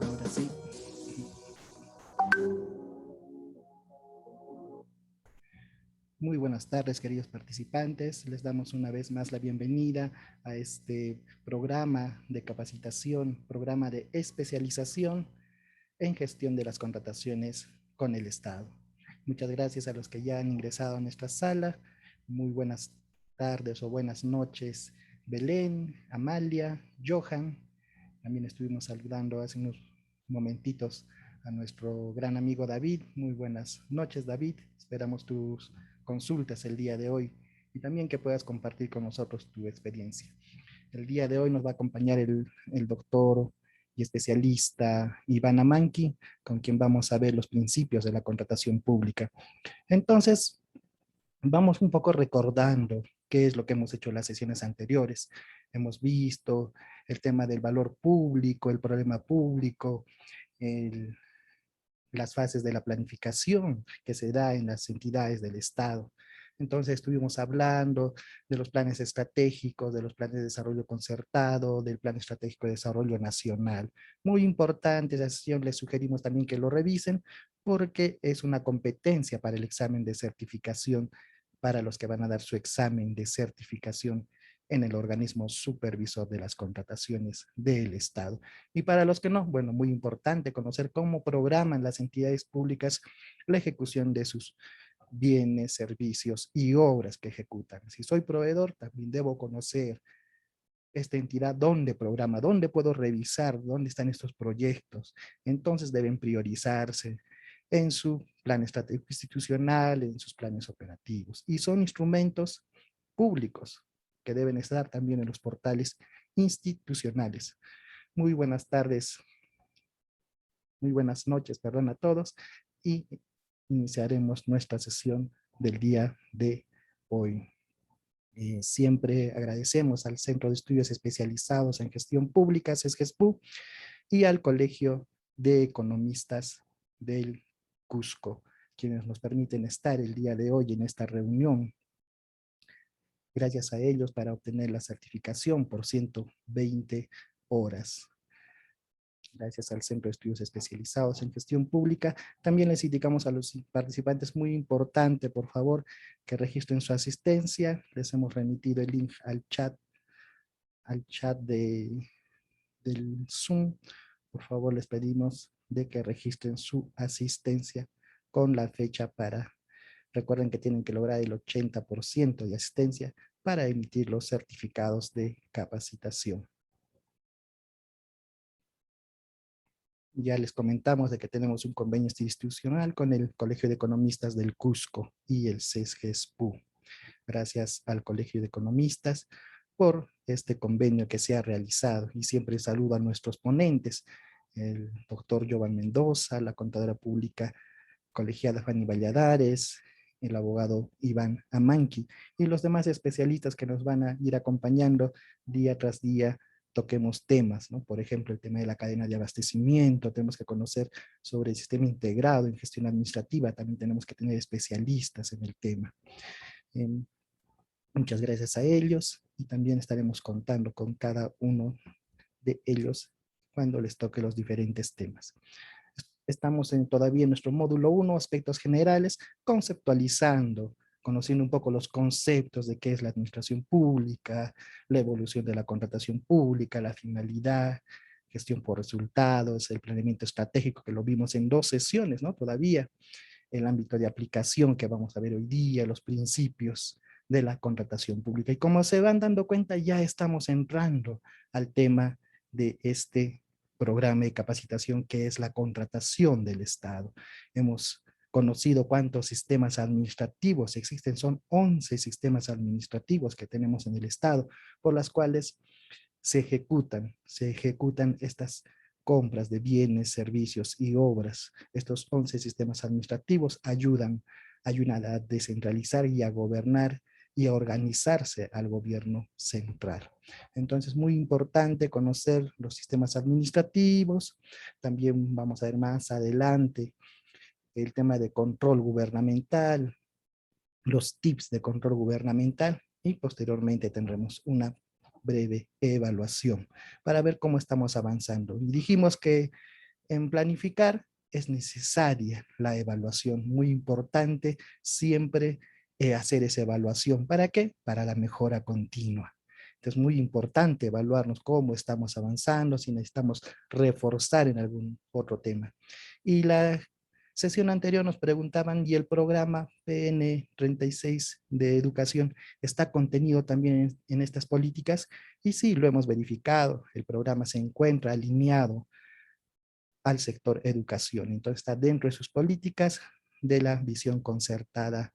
Ahora sí. Muy buenas tardes, queridos participantes. Les damos una vez más la bienvenida a este programa de capacitación, programa de especialización en gestión de las contrataciones con el Estado. Muchas gracias a los que ya han ingresado a nuestra sala. Muy buenas tardes o buenas noches, Belén, Amalia, Johan. También estuvimos saludando hace unos momentitos a nuestro gran amigo David. Muy buenas noches, David. Esperamos tus consultas el día de hoy y también que puedas compartir con nosotros tu experiencia. El día de hoy nos va a acompañar el doctor y especialista Iván Amanqui, con quien vamos a ver los principios de la contratación pública. Entonces, vamos un poco recordando qué es lo que hemos hecho en las sesiones anteriores. Hemos visto el tema del valor público, el problema público, el, las fases de la planificación que se da en las entidades del Estado. Entonces estuvimos hablando de los planes estratégicos, de los planes de desarrollo concertado, del plan estratégico de desarrollo nacional. Muy importante esa sesión, les sugerimos también que lo revisen porque es una competencia para el examen de certificación para los que van a dar su examen de certificación en el organismo supervisor de las contrataciones del Estado. Y para los que no, bueno, muy importante conocer cómo programan las entidades públicas la ejecución de sus bienes, servicios y obras que ejecutan. Si soy proveedor, también debo conocer esta entidad, dónde programa, dónde puedo revisar, dónde están estos proyectos. Entonces deben priorizarse en su plan estratégico institucional, en sus planes operativos. Y son instrumentos públicos que deben estar también en los portales institucionales. Muy buenas tardes, muy buenas noches, perdón a todos, y iniciaremos nuestra sesión del día de hoy. Siempre agradecemos al Centro de Estudios Especializados en Gestión Pública, CESGESPU, y al Colegio de Economistas del Cusco, quienes nos permiten estar el día de hoy en esta reunión. Gracias a ellos para obtener la certificación por 120 horas. gracias al Centro de Estudios Especializados en Gestión Pública. También les indicamos a los participantes, muy importante, por favor, que registren su asistencia. Les hemos remitido el link al chat del Zoom. Por favor, les pedimos de que registren su asistencia con la fecha para, recuerden que tienen que lograr el 80% de asistencia para emitir los certificados de capacitación. Ya les comentamos de que tenemos un convenio institucional con el Colegio de Economistas del Cusco y el CESGESPU. Gracias al Colegio de Economistas por este convenio que se ha realizado, y siempre saludo a nuestros ponentes, el doctor Jovan Mendoza, la contadora pública colegiada Fanny Valladares, el abogado Iván Amanqui y los demás especialistas que nos van a ir acompañando día tras día. Toquemos temas, ¿no? Por ejemplo, el tema de la cadena de abastecimiento. Tenemos que conocer sobre el sistema integrado en gestión administrativa. También tenemos que tener especialistas en el tema. Muchas gracias a ellos, y también estaremos contando con cada uno de ellos cuando les toque los diferentes temas. Estamos todavía en nuestro módulo 1, aspectos generales, conceptualizando, conociendo un poco los conceptos de qué es la administración pública, la evolución de la contratación pública, la finalidad, gestión por resultados, el planeamiento estratégico, que lo vimos en 2 sesiones, ¿no? Todavía el ámbito de aplicación que vamos a ver hoy día, los principios de la contratación pública. Y como se van dando cuenta, ya estamos entrando al tema de este programa de capacitación, que es la contratación del Estado. Hemos conocido cuántos sistemas administrativos existen. Son 11 sistemas administrativos que tenemos en el Estado, por las cuales se ejecutan estas compras de bienes, servicios y obras. Estos 11 sistemas administrativos ayudan a descentralizar y a gobernar y a organizarse al gobierno central. Entonces, muy importante conocer los sistemas administrativos. También vamos a ver más adelante el tema de control gubernamental, los tips de control gubernamental, y posteriormente tendremos una breve evaluación para ver cómo estamos avanzando. Y dijimos que en planificar es necesaria la evaluación, muy importante siempre hacer esa evaluación. ¿Para qué? Para la mejora continua. Entonces, muy importante evaluarnos cómo estamos avanzando, si necesitamos reforzar en algún otro tema. Y la sesión anterior nos preguntaban, ¿y el programa PN 36 de educación está contenido también en estas políticas? Y sí, lo hemos verificado. El programa se encuentra alineado al sector educación. Entonces está dentro de sus políticas de la visión concertada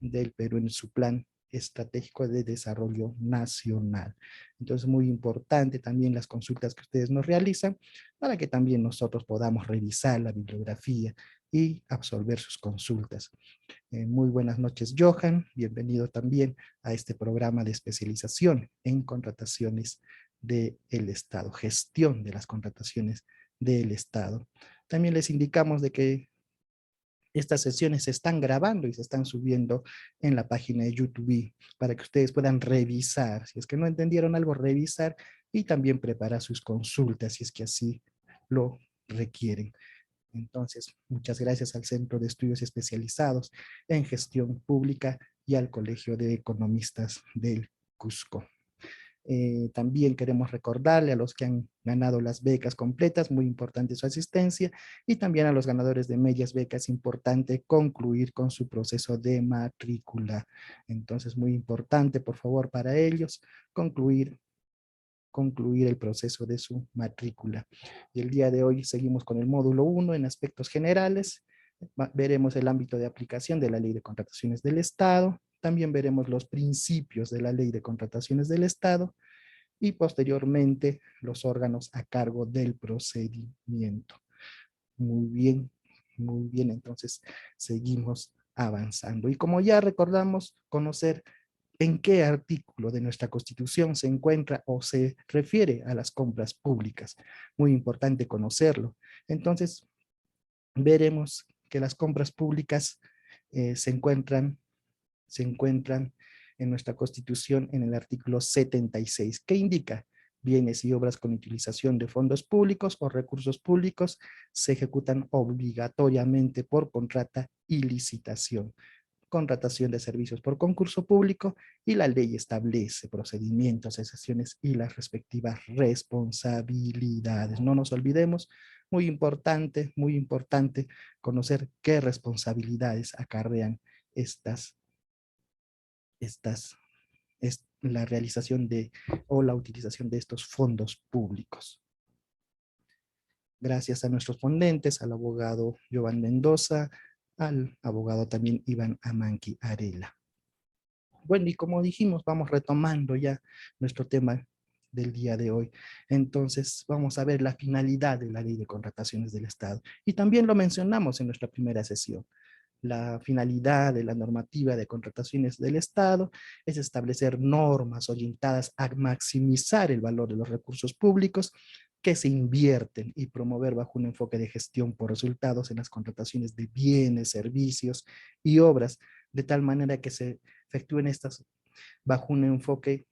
del Perú en su plan estratégico de desarrollo nacional. Entonces, muy importante también las consultas que ustedes nos realizan para que también nosotros podamos revisar la bibliografía y absolver sus consultas. Muy buenas noches, Johan. Bienvenido también a este programa de especialización en contrataciones del Estado, gestión de las contrataciones del Estado. También les indicamos de que estas sesiones se están grabando y se están subiendo en la página de YouTube para que ustedes puedan revisar. Si es que no entendieron algo, revisar y también preparar sus consultas si es que así lo requieren. Entonces, muchas gracias al Centro de Estudios Especializados en Gestión Pública y al Colegio de Economistas del Cusco. También queremos recordarle a los que han ganado las becas completas, muy importante su asistencia, y también a los ganadores de medias becas, importante concluir con su proceso de matrícula. Entonces, muy importante, por favor, para ellos, concluir el proceso de su matrícula. Y el día de hoy seguimos con el módulo 1 en aspectos generales. Veremos el ámbito de aplicación de la Ley de Contrataciones del Estado. También veremos los principios de la Ley de Contrataciones del Estado y posteriormente los órganos a cargo del procedimiento. Muy bien, entonces seguimos avanzando. Y como ya recordamos, conocer en qué artículo de nuestra Constitución se encuentra o se refiere a las compras públicas. Muy importante conocerlo. Entonces, veremos que las compras públicas se encuentran en nuestra Constitución en el artículo 76, que indica bienes y obras con utilización de fondos públicos o recursos públicos se ejecutan obligatoriamente por contrata y licitación, contratación de servicios por concurso público, y la ley establece procedimientos, excepciones y las respectivas responsabilidades. No nos olvidemos, muy importante conocer qué responsabilidades acarrean estas, estas, la realización de o la utilización de estos fondos públicos. Gracias a nuestros ponentes, al abogado Giovanni Mendoza, al abogado también Iván Amanqui Arela. Bueno, y como dijimos, vamos retomando ya nuestro tema del día de hoy. Entonces, vamos a ver la finalidad de la Ley de Contrataciones del Estado. Y también lo mencionamos en nuestra primera sesión. La finalidad de la normativa de contrataciones del Estado es establecer normas orientadas a maximizar el valor de los recursos públicos que se invierten y promover bajo un enfoque de gestión por resultados en las contrataciones de bienes, servicios y obras, de tal manera que se efectúen estas bajo un enfoque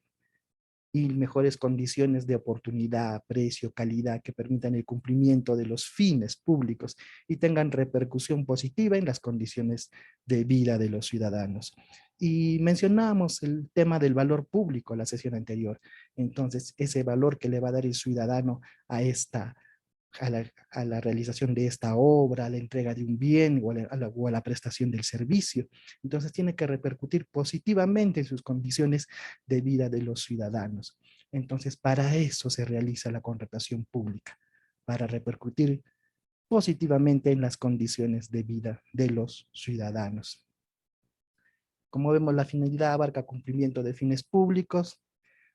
y mejores condiciones de oportunidad, precio, calidad que permitan el cumplimiento de los fines públicos y tengan repercusión positiva en las condiciones de vida de los ciudadanos. Y mencionamos el tema del valor público en la sesión anterior. Entonces, ese valor que le va a dar el ciudadano a esta a la realización de esta obra, a la entrega de un bien o a la prestación del servicio. Entonces tiene que repercutir positivamente en sus condiciones de vida de los ciudadanos. Entonces para eso se realiza la contratación pública, para repercutir positivamente en las condiciones de vida de los ciudadanos. Como vemos, la finalidad abarca cumplimiento de fines públicos,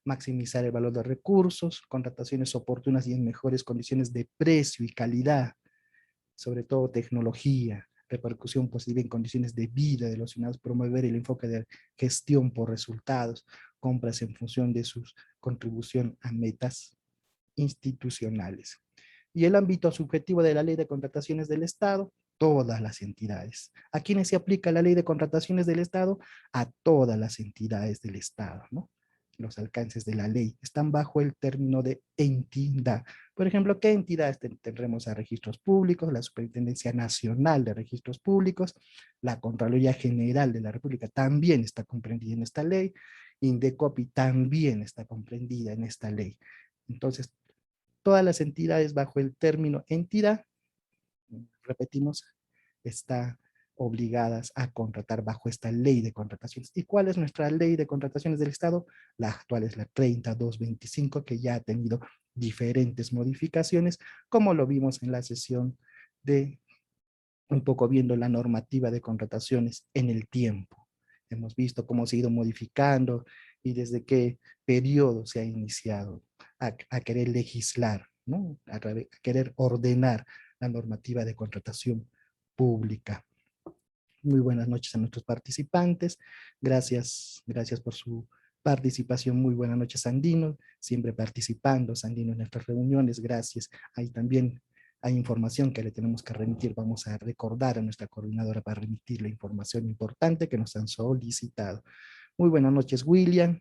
maximizar el valor de recursos, contrataciones oportunas y en mejores condiciones de precio y calidad, sobre todo tecnología, repercusión positiva en condiciones de vida de los ciudadanos, promover el enfoque de gestión por resultados, compras en función de su contribución a metas institucionales. Y el ámbito subjetivo de la ley de contrataciones del Estado, todas las entidades. ¿A quiénes se aplica la ley de contrataciones del Estado? A todas las entidades del Estado, ¿no? Los alcances de la ley están bajo el término de entidad. Por ejemplo, ¿qué entidades tendremos a registros públicos? La Superintendencia Nacional de Registros Públicos, la Contraloría General de la República también está comprendida en esta ley, Indecopi también está comprendida en esta ley. Entonces, todas las entidades bajo el término entidad, repetimos, están obligadas a contratar bajo esta ley de contrataciones. ¿Y cuál es nuestra ley de contrataciones del Estado? La actual es la 3225, que ya ha tenido diferentes modificaciones, como lo vimos en la sesión de un poco viendo la normativa de contrataciones en el tiempo. Hemos visto cómo se ha ido modificando y desde qué periodo se ha iniciado a querer legislar, ¿no? A querer ordenar la normativa de contratación pública. Muy buenas noches a nuestros participantes. Gracias por su participación. Muy buenas noches, Sandino. Siempre participando, Sandino, en nuestras reuniones. Gracias. Ahí también hay información que le tenemos que remitir. Vamos a recordar a nuestra coordinadora para remitir la información importante que nos han solicitado. Muy buenas noches, William.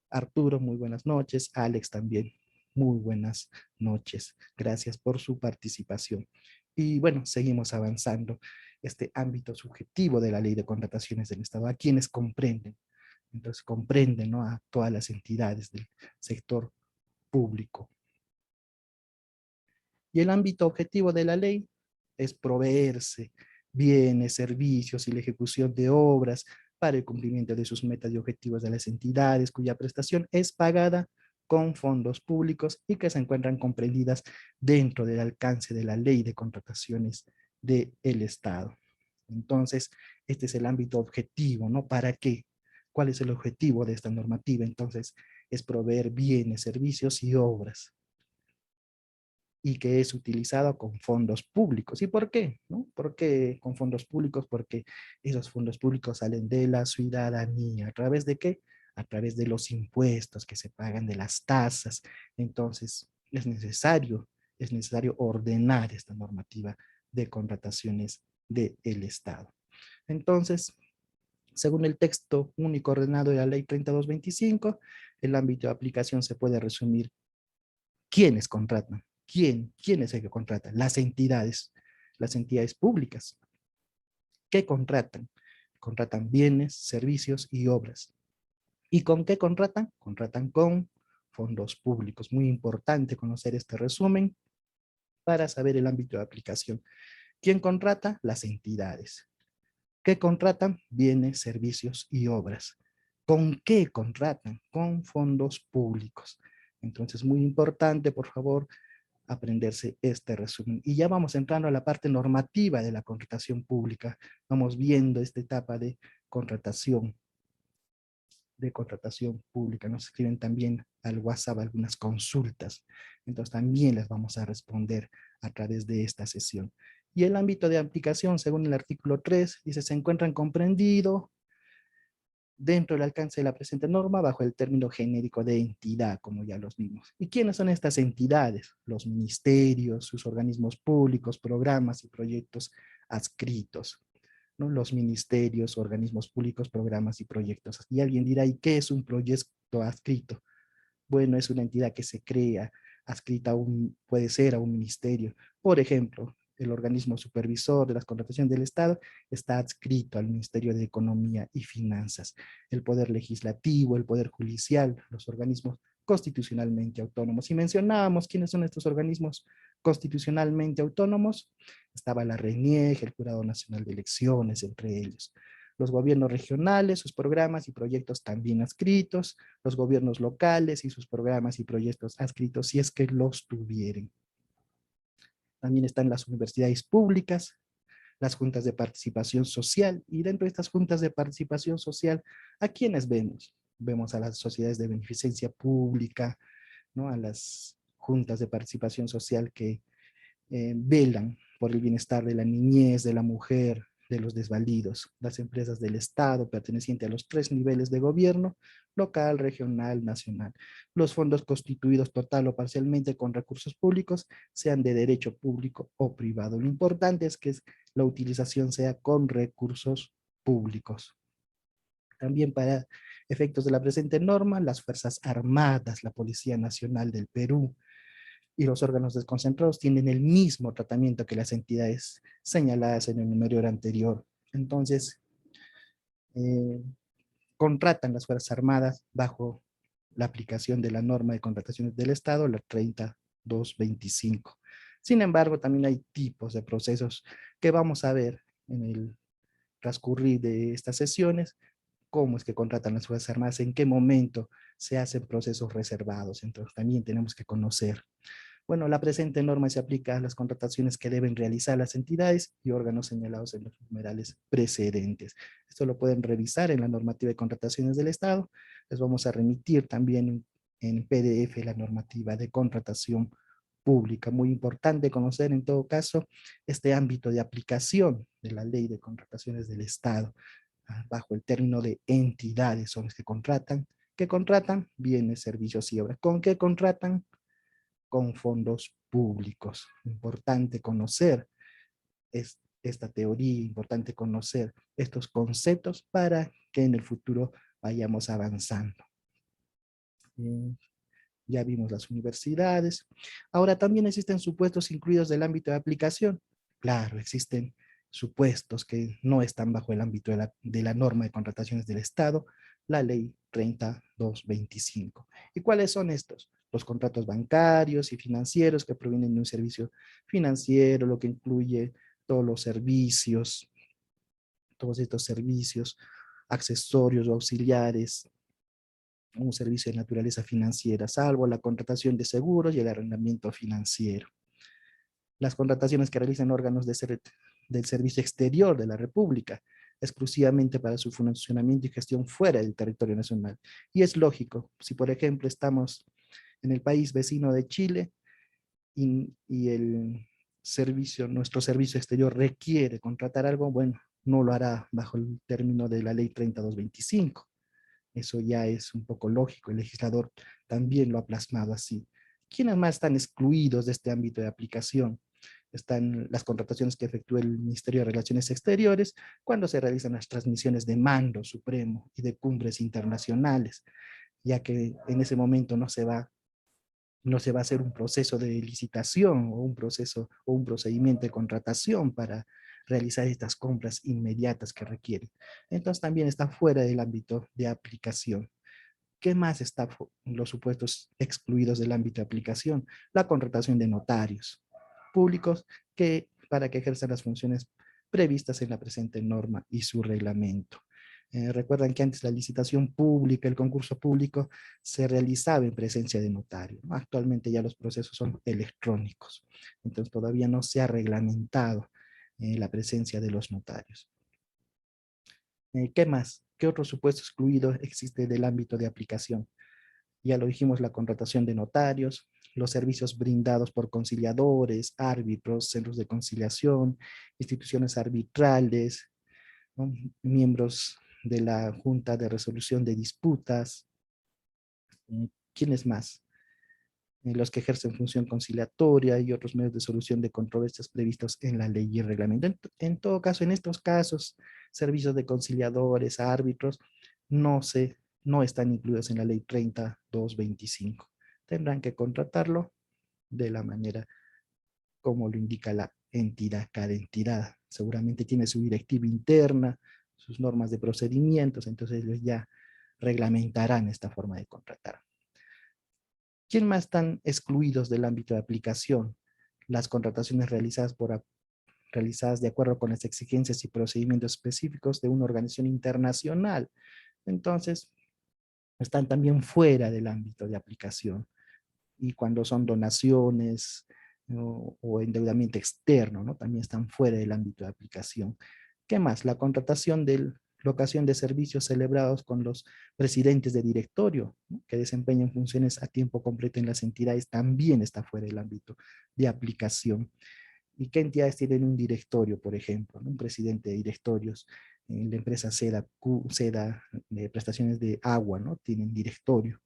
Arturo, muy buenas noches. Alex también, muy buenas noches. Gracias por su participación. Y bueno, seguimos avanzando este ámbito subjetivo de la ley de contrataciones del Estado, a quienes comprenden. Entonces comprenden, ¿no?, a todas las entidades del sector público. Y el ámbito objetivo de la ley es proveerse bienes, servicios y la ejecución de obras para el cumplimiento de sus metas y objetivos de las entidades cuya prestación es pagada con fondos públicos y que se encuentran comprendidas dentro del alcance de la ley de contrataciones del Estado. Entonces, este es el ámbito objetivo, ¿no? ¿Para qué? ¿Cuál es el objetivo de esta normativa? Entonces, es proveer bienes, servicios y obras y que es utilizado con fondos públicos. ¿Y por qué? ¿No? ¿Por qué con fondos públicos? Porque esos fondos públicos salen de la ciudadanía. ¿A través de qué? A través de los impuestos que se pagan, de las tasas. Entonces, es necesario ordenar esta normativa de contrataciones del Estado. Entonces, según el texto único ordenado de la ley 3225, el ámbito de aplicación se puede resumir: ¿quiénes contratan? ¿Quién es el que contrata? Las entidades públicas. ¿Qué contratan? Contratan bienes, servicios y obras. ¿Y con qué contratan? Contratan con fondos públicos. Muy importante conocer este resumen para saber el ámbito de aplicación. ¿Quién contrata? Las entidades. ¿Qué contratan? Bienes, servicios y obras. ¿Con qué contratan? Con fondos públicos. Entonces, muy importante, por favor, aprenderse este resumen. Y ya vamos entrando a la parte normativa de la contratación pública. Vamos viendo esta etapa de contratación pública. Nos escriben también al WhatsApp algunas consultas. Entonces también les vamos a responder a través de esta sesión. Y el ámbito de aplicación, según el artículo 3, dice: se encuentran comprendidos dentro del alcance de la presente norma bajo el término genérico de entidad, como ya los vimos. ¿Y quiénes son estas entidades? Los ministerios, sus organismos públicos, programas y proyectos adscritos, ¿no? Los ministerios, organismos públicos, programas y proyectos. Y alguien dirá: ¿y qué es un proyecto adscrito? Bueno, es una entidad que se crea, adscrita puede ser a un ministerio. Por ejemplo, el organismo supervisor de las contrataciones del Estado está adscrito al Ministerio de Economía y Finanzas. El Poder Legislativo, el Poder Judicial, los organismos constitucionalmente autónomos. Y mencionábamos quiénes son estos organismos constitucionalmente autónomos. Estaba la RENIEG, el Jurado Nacional de Elecciones, entre ellos. Los gobiernos regionales, sus programas y proyectos también adscritos, los gobiernos locales y sus programas y proyectos adscritos, si es que los tuvieren. También están las universidades públicas, las juntas de participación social, y dentro de estas juntas de participación social, ¿a quiénes vemos? Vemos a las sociedades de beneficencia pública, ¿no? A las juntas de participación social que velan por el bienestar de la niñez, de la mujer, de los desvalidos, las empresas del Estado pertenecientes a los 3 niveles de gobierno: local, regional, nacional. Los fondos constituidos total o parcialmente con recursos públicos, sean de derecho público o privado. Lo importante es que la utilización sea con recursos públicos. También para efectos de la presente norma, las Fuerzas Armadas, la Policía Nacional del Perú, y los órganos desconcentrados tienen el mismo tratamiento que las entidades señaladas en el número anterior. Entonces, eh, contratan las Fuerzas Armadas bajo la aplicación de la norma de contrataciones del Estado, la 3225. Sin embargo, también hay tipos de procesos que vamos a ver en el transcurrir de estas sesiones: cómo es que contratan las Fuerzas Armadas, en qué momento se hacen procesos reservados. Entonces, también tenemos que conocer. Bueno, la presente norma se aplica a las contrataciones que deben realizar las entidades y órganos señalados en los numerales precedentes. Esto lo pueden revisar en la normativa de contrataciones del Estado. Les vamos a remitir también en PDF la normativa de contratación pública. Muy importante conocer en todo caso este ámbito de aplicación de la ley de contrataciones del Estado, bajo el término de entidades. Son los que contratan. ¿Qué contratan? Bienes, servicios y obras. ¿Con qué contratan? Con fondos públicos. Importante conocer esta teoría, importante conocer estos conceptos para que en el futuro vayamos avanzando. Ya vimos las universidades. Ahora también existen supuestos incluidos del ámbito de aplicación. Claro, existen supuestos que no están bajo el ámbito de la norma de contrataciones del Estado, la ley 3225. ¿Y cuáles son estos? Los contratos bancarios y financieros que provienen de un servicio financiero, lo que incluye todos los servicios, todos estos servicios, accesorios o auxiliares, un servicio de naturaleza financiera, salvo la contratación de seguros y el arrendamiento financiero. Las contrataciones que realizan órganos del servicio exterior de la República, exclusivamente para su funcionamiento y gestión fuera del territorio nacional. Y es lógico, si por ejemplo estamos en el país vecino de Chile y nuestro servicio exterior requiere contratar algo, bueno, no lo hará bajo el término de la ley 3225. Eso ya es un poco lógico, el legislador también lo ha plasmado así. ¿Quiénes más están excluidos de este ámbito de aplicación? Están las contrataciones que efectúa el Ministerio de Relaciones Exteriores cuando se realizan las transmisiones de mando supremo y de cumbres internacionales. ya que en ese momento no se va a hacer un proceso de licitación o un proceso o un procedimiento de contratación para realizar estas compras inmediatas que requieren. Entonces también está fuera del ámbito de aplicación. ¿Qué más está los supuestos excluidos del ámbito de aplicación? La contratación de notarios públicos que para que ejerzan las funciones previstas en la presente norma y su reglamento. Recuerdan que antes la licitación pública, el concurso público, se realizaba en presencia de notario, ¿no? Actualmente ya los procesos son electrónicos, entonces todavía no se ha reglamentado la presencia de los notarios. ¿Qué más? ¿Qué otro supuesto excluido existe del ámbito de aplicación? Ya lo dijimos, la contratación de notarios, los servicios brindados por conciliadores, árbitros, centros de conciliación, instituciones arbitrales, ¿no? Miembros de la Junta de Resolución de Disputas. ¿Quiénes más? Los que ejercen función conciliatoria y otros medios de solución de controversias previstos en la ley y reglamento. En todo caso, en estos casos, servicios de conciliadores, árbitros, no, no están incluidos en la ley 3225. Tendrán que contratarlo de la manera como lo indica la entidad, cada entidad. Seguramente tiene su directiva interna, sus normas de procedimientos, entonces ellos ya reglamentarán esta forma de contratar. ¿Quién más están excluidos del ámbito de aplicación? Las contrataciones realizadas de acuerdo con las exigencias y procedimientos específicos de una organización internacional. Entonces, están también fuera del ámbito de aplicación. Y cuando son donaciones o endeudamiento externo, ¿no? También están fuera del ámbito de aplicación. ¿Qué más? La contratación de locación de servicios celebrados con los presidentes de directorio, ¿no? Que desempeñan funciones a tiempo completo en las entidades, también está fuera del ámbito de aplicación. ¿Y qué entidades tienen un directorio, por ejemplo, ¿no? Un presidente de directorios? En la empresa SEDA de prestaciones de agua, ¿no? Tienen directorio.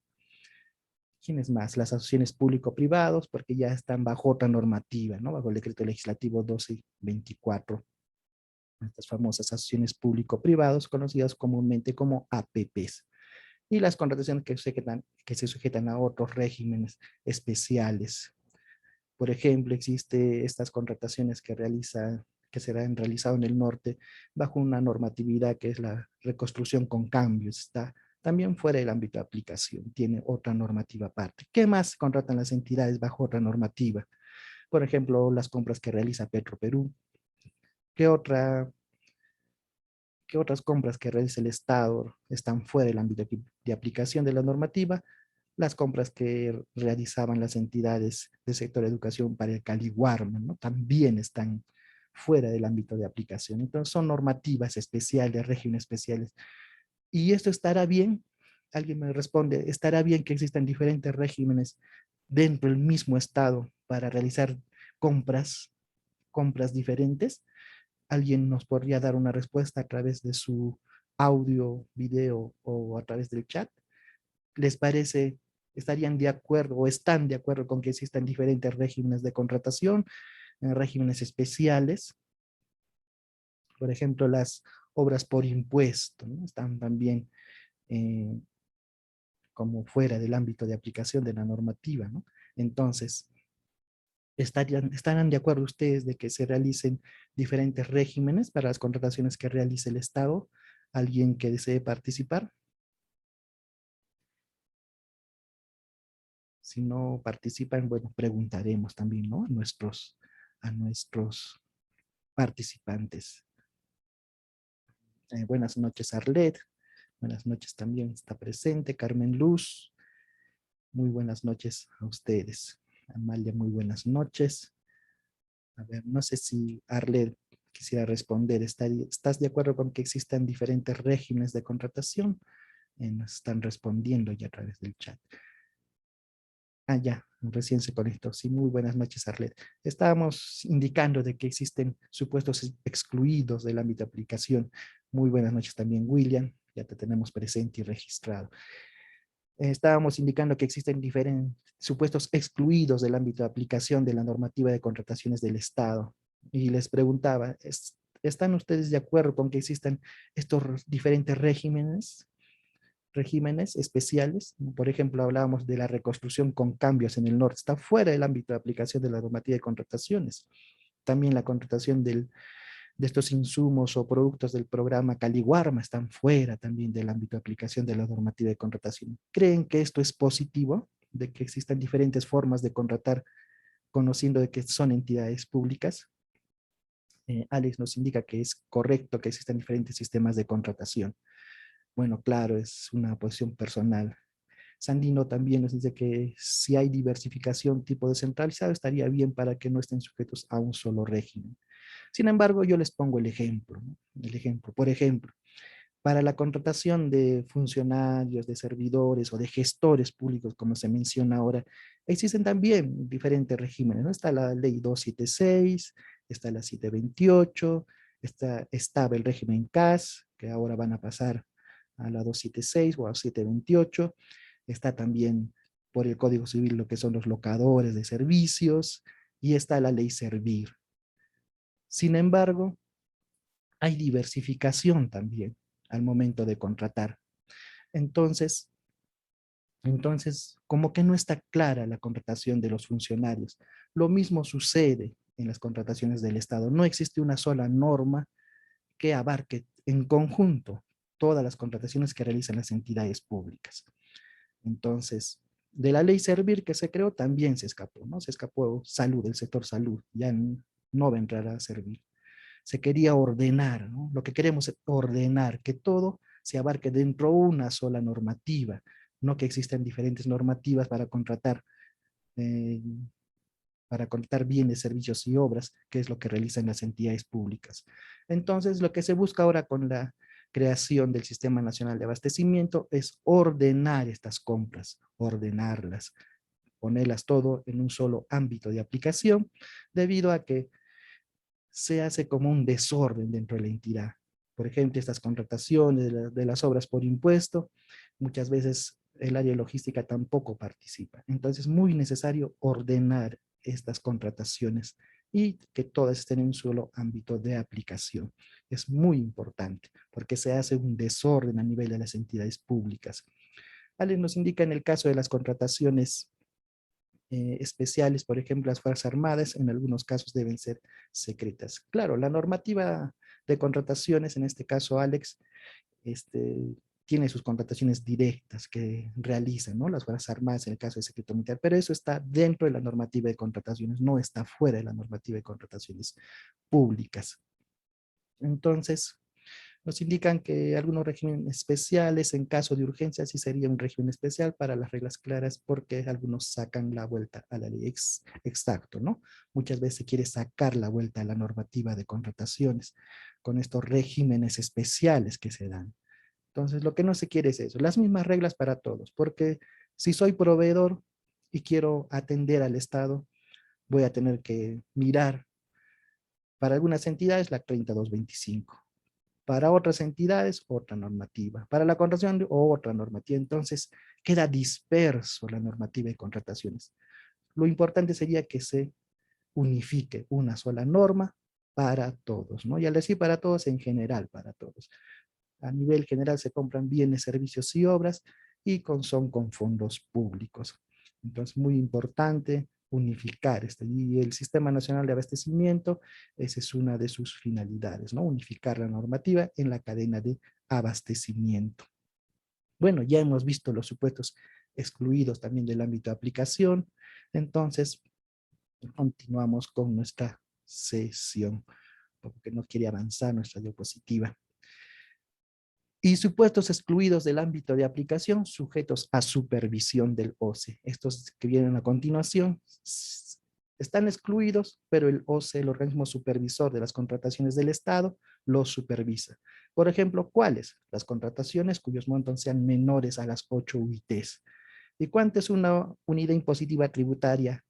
¿Quiénes más? Las asociaciones público-privados, porque ya están bajo otra normativa, ¿no? Bajo el decreto legislativo 1224. Estas famosas asociaciones público-privados, conocidas comúnmente como APPs. Y las contrataciones que se sujetan a otros regímenes especiales. Por ejemplo, existe estas contrataciones que serán realizadas en el norte bajo una normatividad que es la reconstrucción con cambios. Está también fuera del ámbito de aplicación, tiene otra normativa aparte. ¿Qué más contratan las entidades bajo otra normativa? Por ejemplo, las compras que realiza Petroperú. ¿Qué qué otras compras que realiza el Estado están fuera del ámbito de aplicación de la normativa? Las compras que realizaban las entidades del sector de educación para el Caliwarma, ¿no? También están fuera del ámbito de aplicación. Entonces son normativas especiales, regímenes especiales. ¿Y esto estará bien? Alguien me responde, ¿estará bien que existan diferentes regímenes dentro del mismo Estado para realizar compras, compras diferentes? ¿Alguien nos podría dar una respuesta a través de su audio, video o a través del chat? ¿Les parece, estarían de acuerdo o están de acuerdo con que existan diferentes regímenes de contratación, regímenes especiales? Por ejemplo, las obras por impuesto, ¿no? Están también eh, como fuera del ámbito de aplicación de la normativa, ¿no? Entonces, ¿estarán de acuerdo ustedes de que se realicen diferentes regímenes para las contrataciones que realice el Estado? ¿Alguien que desee participar? Si no participan, bueno, preguntaremos también, ¿no? A nuestros participantes. Buenas noches, Arlet. Buenas noches también está presente. Carmen Luz. Muy buenas noches a ustedes. Amalia, muy buenas noches. A ver, no sé si Arlet quisiera responder. ¿Estás de acuerdo con que existan diferentes regímenes de contratación? Nos están respondiendo ya a través del chat. Ah, ya, recién se conectó. Sí, muy buenas noches, Arlet. Estábamos indicando de que existen supuestos excluidos del ámbito de aplicación. Muy buenas noches también, William. Ya te tenemos presente y registrado. Estábamos indicando que existen diferentes supuestos excluidos del ámbito de aplicación de la normativa de contrataciones del Estado. Y les preguntaba, ¿están ustedes de acuerdo con que existan estos diferentes regímenes? regímenes especiales. Por ejemplo, hablábamos de la reconstrucción con cambios en el norte, está fuera del ámbito de aplicación de la normativa de contrataciones. También la contratación de estos insumos o productos del programa Caliwarma están fuera también del ámbito de aplicación de la normativa de contratación. ¿Creen que esto es positivo? De que existan diferentes formas de contratar conociendo de que son entidades públicas. Alex nos indica que es correcto que existan diferentes sistemas de contratación. Bueno, claro, es una posición personal. Sandino también nos dice que si hay diversificación tipo descentralizado, estaría bien para que no estén sujetos a un solo régimen. Sin embargo, yo les pongo el ejemplo, ¿no? El ejemplo, por ejemplo, para la contratación de funcionarios, de servidores o de gestores públicos, como se menciona ahora, existen también diferentes regímenes, ¿no? Está la ley 276, está la 728, estaba el régimen CAS, que ahora van a pasar a la 276 o a 728, está también por el Código Civil lo que son los locadores de servicios, y está la ley Servir. Sin embargo, hay diversificación también al momento de contratar. Entonces, como que no está clara la contratación de los funcionarios. Lo mismo sucede en las contrataciones del Estado. No existe una sola norma que abarque en conjunto todas las contrataciones que realizan las entidades públicas. Entonces, de la ley Servir que se creó también se escapó, ¿no? Se escapó salud, el sector salud, ya no va a entrar a Servir. Se quería ordenar, ¿no? Lo que queremos es ordenar, que todo se abarque dentro de una sola normativa, no que existan diferentes normativas eh, para contratar bienes, servicios y obras, que es lo que realizan las entidades públicas. Entonces, lo que se busca ahora con la creación del Sistema Nacional de Abastecimiento es ordenar estas compras, ordenarlas, ponerlas todo en un solo ámbito de aplicación, debido a que se hace como un desorden dentro de la entidad. Por ejemplo, estas contrataciones de las obras por impuesto, muchas veces el área de logística tampoco participa. Entonces es muy necesario ordenar estas contrataciones y que todas estén en un solo ámbito de aplicación. Es muy importante porque se hace un desorden a nivel de las entidades públicas. Ale nos indica en el caso de las contrataciones especiales, por ejemplo, las Fuerzas Armadas, en algunos casos deben ser secretas. Claro, la normativa de contrataciones, en este caso, Alex, tiene sus contrataciones directas que realizan, ¿no? Las Fuerzas Armadas en el caso de secreto militar, pero eso está dentro de la normativa de contrataciones, no está fuera de la normativa de contrataciones públicas. Entonces, nos indican que algunos regímenes especiales, en caso de urgencia, sí sería un régimen especial para las reglas claras, porque algunos sacan la vuelta a la ley. Exacto, ¿no? Muchas veces se quiere sacar la vuelta a la normativa de contrataciones con estos regímenes especiales que se dan. Entonces, lo que no se quiere es eso, las mismas reglas para todos, porque si soy proveedor y quiero atender al Estado, voy a tener que mirar para algunas entidades la 3225. Para otras entidades, otra normativa. Para la contratación, otra normativa. Entonces, queda disperso la normativa de contrataciones. Lo importante sería que se unifique una sola norma para todos, ¿no? Y al decir para todos, en general, para todos. A nivel general se compran bienes, servicios y obras y son con fondos públicos. Entonces, muy importante unificar esto. Y el Sistema Nacional de Abastecimiento, esa es una de sus finalidades, ¿no? Unificar la normativa en la cadena de abastecimiento. Bueno, ya hemos visto los supuestos excluidos también del ámbito de aplicación. Entonces, continuamos con nuestra sesión, porque no quiere avanzar nuestra diapositiva. Y supuestos excluidos del ámbito de aplicación, sujetos a supervisión del OCE. Estos que vienen a continuación están excluidos, pero el OCE, el organismo supervisor de las contrataciones del Estado, los supervisa. Por ejemplo, ¿cuáles? Las contrataciones cuyos montos sean menores a las 8 UITs. ¿Y cuánto es una unidad impositiva tributaria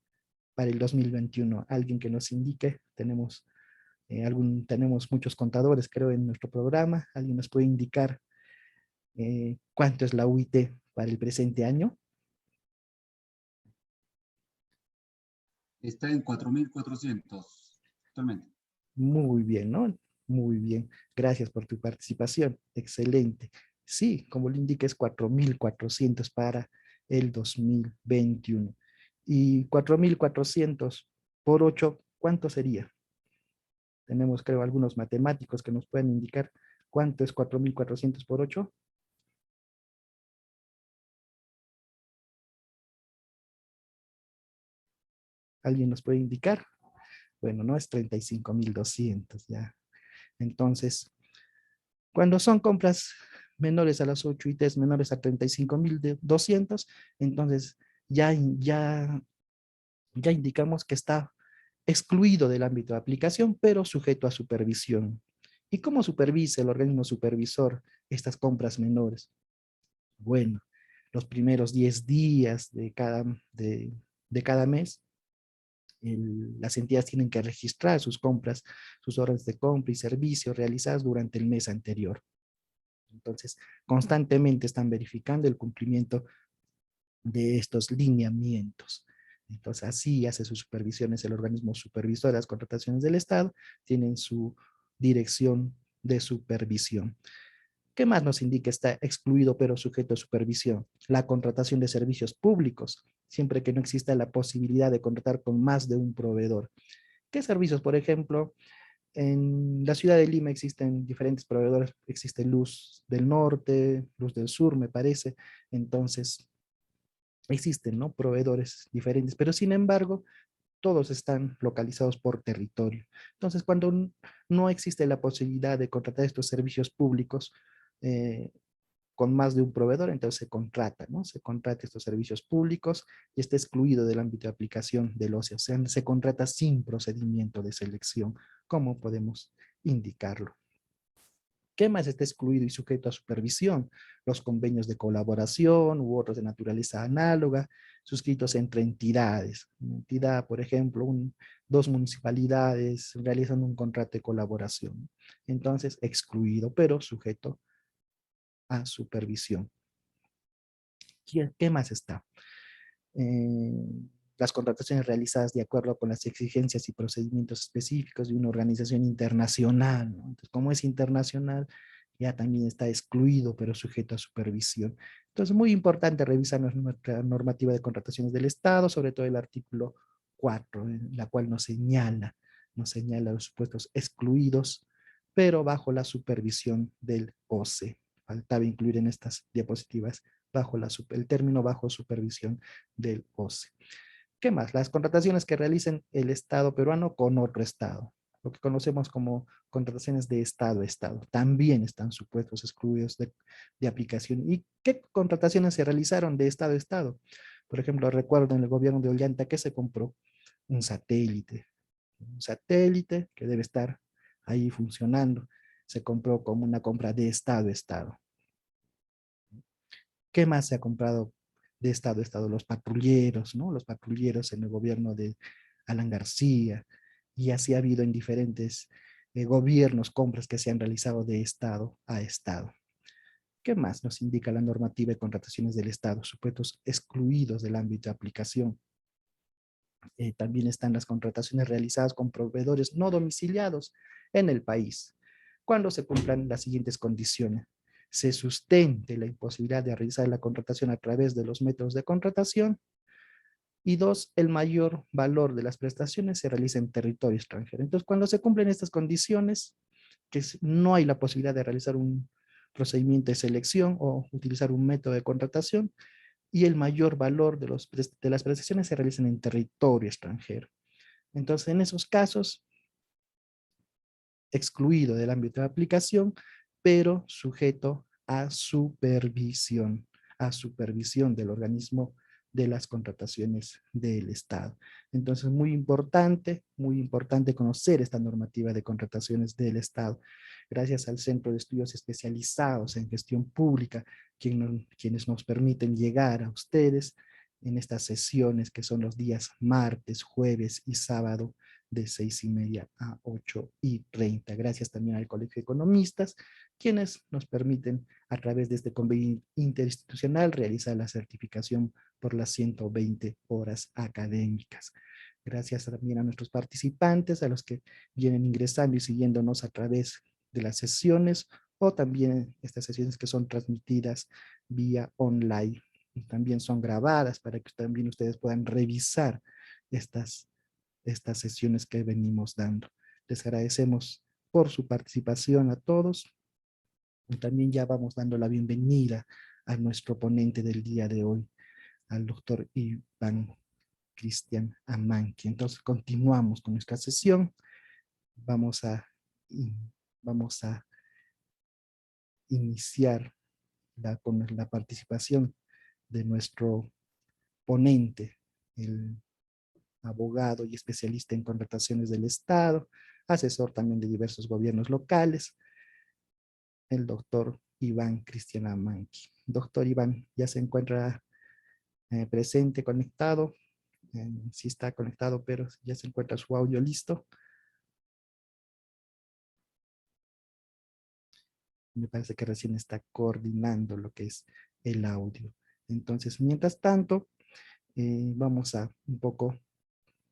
para el 2021? Alguien que nos indique. Tenemos muchos contadores, creo, en nuestro programa. ¿Alguien nos puede indicar cuánto es la UIT para el presente año? Está en 4.400 actualmente. Muy bien, ¿no? Muy bien. Gracias por tu participación. Excelente. Sí, como le indica, es 4.400 para el 2021. Y 4.400 por 8, ¿cuánto sería? Tenemos, creo, algunos matemáticos que nos pueden indicar cuánto es 4.400 por 8. ¿Alguien nos puede indicar? Bueno, no es 35.200 ya. Entonces, cuando son compras menores a las 8 ITs, menores a 35.200, entonces ya indicamos que está excluido del ámbito de aplicación, pero sujeto a supervisión. ¿Y cómo supervisa el organismo supervisor estas compras menores? Bueno, los primeros 10 días de cada mes, las entidades tienen que registrar sus compras, sus órdenes de compra y servicios realizadas durante el mes anterior. Entonces, constantemente están verificando el cumplimiento de estos lineamientos. Entonces, así hace sus supervisiones el organismo supervisor de las contrataciones del Estado, tienen su dirección de supervisión. ¿Qué más nos indica? Está excluido pero sujeto a supervisión. La contratación de servicios públicos, siempre que no exista la posibilidad de contratar con más de un proveedor. ¿Qué servicios? Por ejemplo, en la ciudad de Lima existen diferentes proveedores, existe Luz del Norte, Luz del Sur, me parece. Entonces, existen, ¿no? Proveedores diferentes, pero sin embargo, todos están localizados por territorio. Entonces, cuando no existe la posibilidad de contratar estos servicios públicos eh, con más de un proveedor, entonces se contrata, ¿no? Se contrata estos servicios públicos y está excluido del ámbito de aplicación del OCE, o sea, se contrata sin procedimiento de selección. ¿Cómo podemos indicarlo? ¿Qué más está excluido y sujeto a supervisión? Los convenios de colaboración u otros de naturaleza análoga, suscritos entre entidades. Una entidad, por ejemplo, dos municipalidades realizan un contrato de colaboración. Entonces, excluido, pero sujeto a supervisión. ¿Qué más está? Eh, las contrataciones realizadas de acuerdo con las exigencias y procedimientos específicos de una organización internacional, ¿no? Entonces, como es internacional, ya también está excluido, pero sujeto a supervisión. Entonces, muy importante revisar nuestra normativa de contrataciones del Estado, sobre todo el artículo 4, en la cual nos señala los supuestos excluidos, pero bajo la supervisión del OCE. Faltaba incluir en estas diapositivas el término bajo supervisión del OCE. ¿Qué más? Las contrataciones que realicen el Estado peruano con otro Estado, lo que conocemos como contrataciones de Estado a Estado, también están supuestos excluidos de aplicación. ¿Y qué contrataciones se realizaron de Estado a Estado? Por ejemplo, recuerdo en el gobierno de Ollanta que se compró un satélite que debe estar ahí funcionando. Se compró como una compra de Estado a Estado. ¿Qué más se ha comprado de Estado a Estado? Los patrulleros, ¿no? Los patrulleros en el gobierno de Alan García. Y así ha habido en diferentes gobiernos compras que se han realizado de Estado a Estado. ¿Qué más nos indica la normativa de contrataciones del Estado? Supuestos excluidos del ámbito de aplicación. También están las contrataciones realizadas con proveedores no domiciliados en el país, cuando se cumplan las siguientes condiciones. Se sustente la imposibilidad de realizar la contratación a través de los métodos de contratación. Y dos, el mayor valor de las prestaciones se realiza en territorio extranjero. Entonces, cuando se cumplen estas condiciones, que no hay la posibilidad de realizar un procedimiento de selección o utilizar un método de contratación, y el mayor valor de las prestaciones se realizan en territorio extranjero. Entonces, en esos casos, excluido del ámbito de aplicación, pero sujeto a supervisión del organismo de las contrataciones del Estado. Entonces, muy importante conocer esta normativa de contrataciones del Estado. Gracias al Centro de Estudios Especializados en Gestión Pública, quienes nos permiten llegar a ustedes en estas sesiones que son los días martes, jueves y sábado de 6:30 a 8:30. Gracias también al Colegio de Economistas, quienes nos permiten a través de este convenio interinstitucional realizar la certificación por las 120 horas académicas. Gracias también a nuestros participantes, a los que vienen ingresando y siguiéndonos a través de las sesiones o también estas sesiones que son transmitidas vía online. Y también son grabadas para que también ustedes puedan revisar estas sesiones que venimos dando. Les agradecemos por su participación a todos. Y también ya vamos dando la bienvenida a nuestro ponente del día de hoy, al doctor Iván Cristian Amanqui. Entonces continuamos con nuestra sesión. Vamos a, vamos a iniciar con la participación de nuestro ponente, el abogado y especialista en contrataciones del Estado, asesor también de diversos gobiernos locales, el doctor Iván Cristian Amanqui. Doctor Iván, ¿ya se encuentra presente, conectado? Sí está conectado, pero ya se encuentra su audio listo. Me parece que recién está coordinando lo que es el audio. Entonces, mientras tanto, vamos a un poco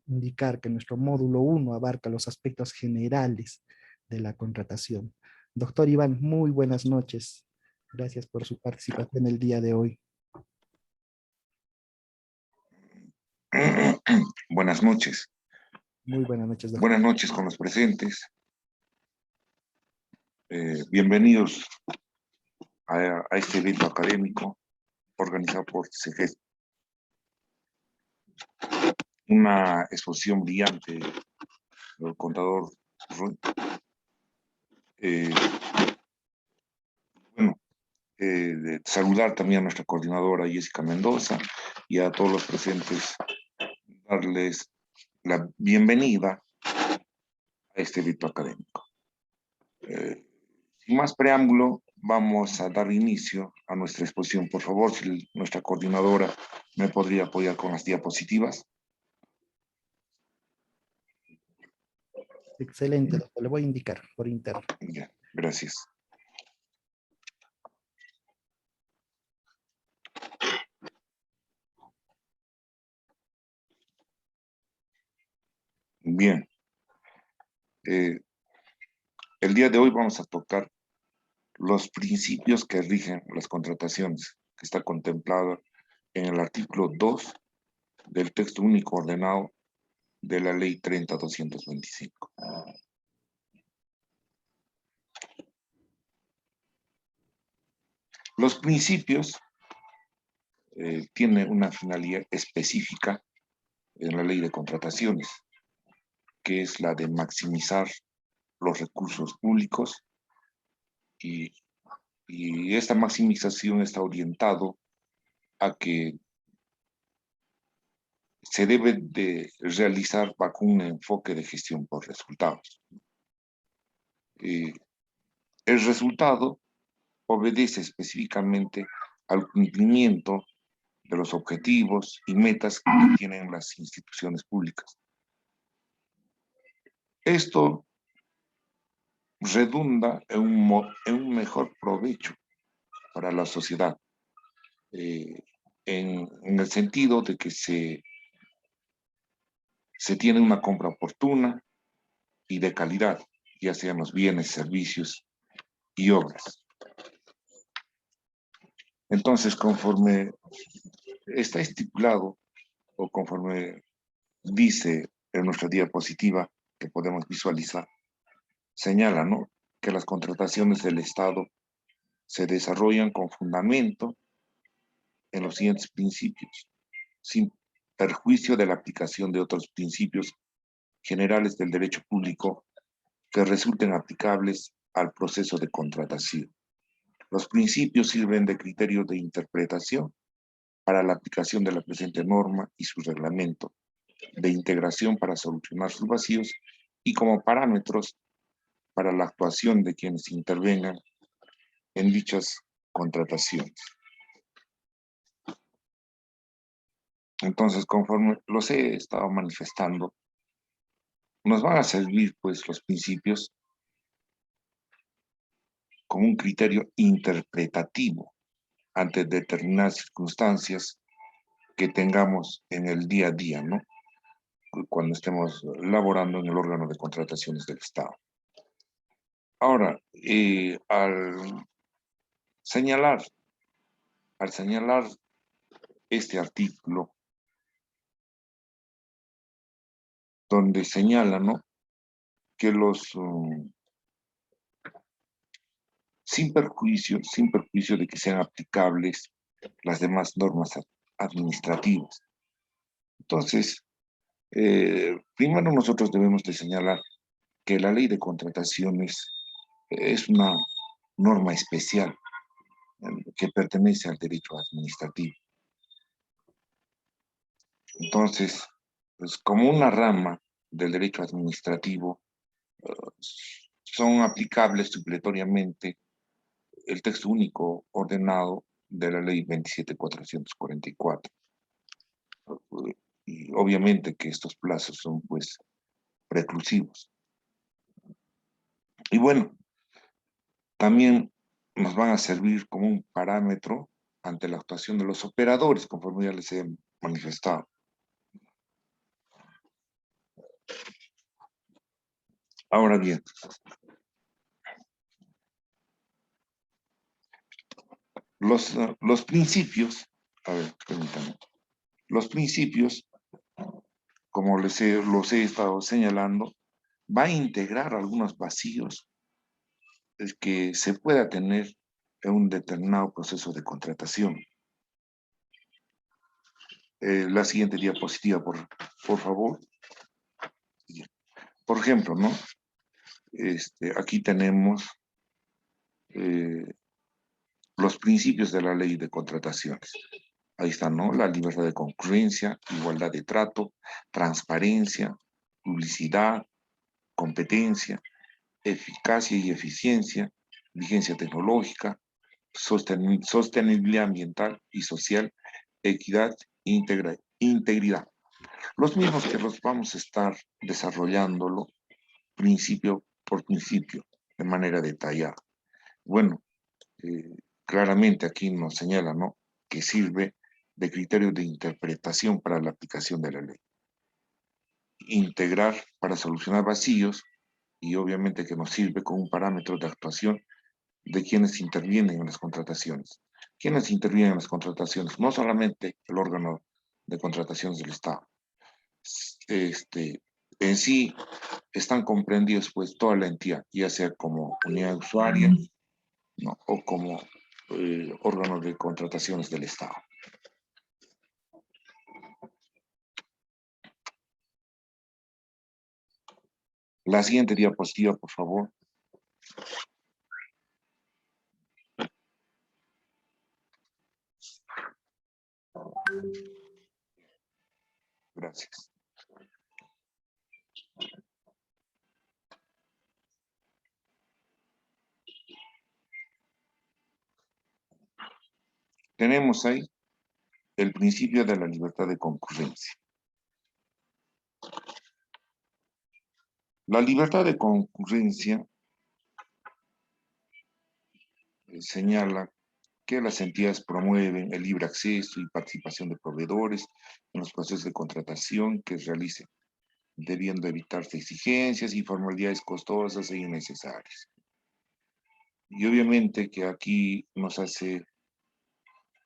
indicar que nuestro módulo 1 abarca los aspectos generales de la contratación. Doctor Iván, muy buenas noches. Gracias por su participación el día de hoy. Buenas noches. Muy buenas noches, doctor. Buenas noches con los presentes. Bienvenidos a este evento académico organizado por CEGES. Una exposición brillante del contador Ruy. Saludar también a nuestra coordinadora Jessica Mendoza y a todos los presentes, darles la bienvenida a este evento académico. Sin más preámbulo, vamos a dar inicio a nuestra exposición. Por favor, si nuestra coordinadora me podría apoyar con las diapositivas. Excelente, doctor. Le voy a indicar por interno. Ya, gracias. Bien. El día de hoy vamos a tocar los principios que rigen las contrataciones, que está contemplado en el artículo 2 del texto único ordenado de la ley 30.225. Los principios tienen una finalidad específica en la ley de contrataciones, que es la de maximizar los recursos públicos y esta maximización está orientado a que se debe de realizar bajo un enfoque de gestión por resultados. El resultado obedece específicamente al cumplimiento de los objetivos y metas que tienen las instituciones públicas. Esto redunda en un mejor provecho para la sociedad, en el sentido de que se tiene una compra oportuna y de calidad, ya sean los bienes, servicios y obras. Entonces, conforme está estipulado o conforme dice en nuestra diapositiva que podemos visualizar, señala, ¿no?, que las contrataciones del Estado se desarrollan con fundamento en los siguientes principios, sin perjuicio de la aplicación de otros principios generales del derecho público que resulten aplicables al proceso de contratación. Los principios sirven de criterio de interpretación para la aplicación de la presente norma y su reglamento, de integración para solucionar sus vacíos y como parámetros para la actuación de quienes intervengan en dichas contrataciones. Entonces, conforme los he estado manifestando, nos van a servir pues los principios como un criterio interpretativo ante determinadas circunstancias que tengamos en el día a día, ¿no?, cuando estemos laborando en el órgano de contrataciones del Estado. Ahora, señalar, al señalar este artículo, donde señala, ¿no?, que sin perjuicio de que sean aplicables las demás normas administrativas. Entonces, primero nosotros debemos de señalar que la ley de contrataciones es una norma especial que pertenece al derecho administrativo. Entonces, pues como una rama del derecho administrativo, son aplicables supletoriamente el texto único ordenado de la ley 27.444. Y obviamente que estos plazos son pues preclusivos. Y bueno, también nos van a servir como un parámetro ante la actuación de los operadores, conforme ya les he manifestado. Ahora bien, los principios, a ver, permítanme, los principios, como los he estado señalando, va a integrar algunos vacíos que se pueda tener en un determinado proceso de contratación. La siguiente diapositiva, por favor. Por ejemplo, ¿no? Aquí tenemos los principios de la ley de contrataciones. Ahí está, ¿no? La libertad de concurrencia, igualdad de trato, transparencia, publicidad, competencia, eficacia y eficiencia, vigencia tecnológica, sostenibilidad ambiental y social, equidad e integridad. Los mismos que los vamos a estar desarrollándolo principio por principio, de manera detallada. Bueno, claramente aquí nos señala, ¿no?, que sirve de criterio de interpretación para la aplicación de la ley. Integrar para solucionar vacíos y obviamente que nos sirve como un parámetro de actuación de quienes intervienen en las contrataciones. ¿Quiénes intervienen en las contrataciones? No solamente el órgano de contrataciones del Estado. En sí están comprendidos pues toda la entidad, ya sea como unidad usuaria, ¿no?, o como órganos de contrataciones del Estado. La siguiente diapositiva, por favor. Gracias. Tenemos ahí el principio de la libertad de concurrencia. La libertad de concurrencia señala que las entidades promueven el libre acceso y participación de proveedores en los procesos de contratación que realicen, debiendo evitarse exigencias y formalidades costosas e innecesarias. Y obviamente que aquí nos hace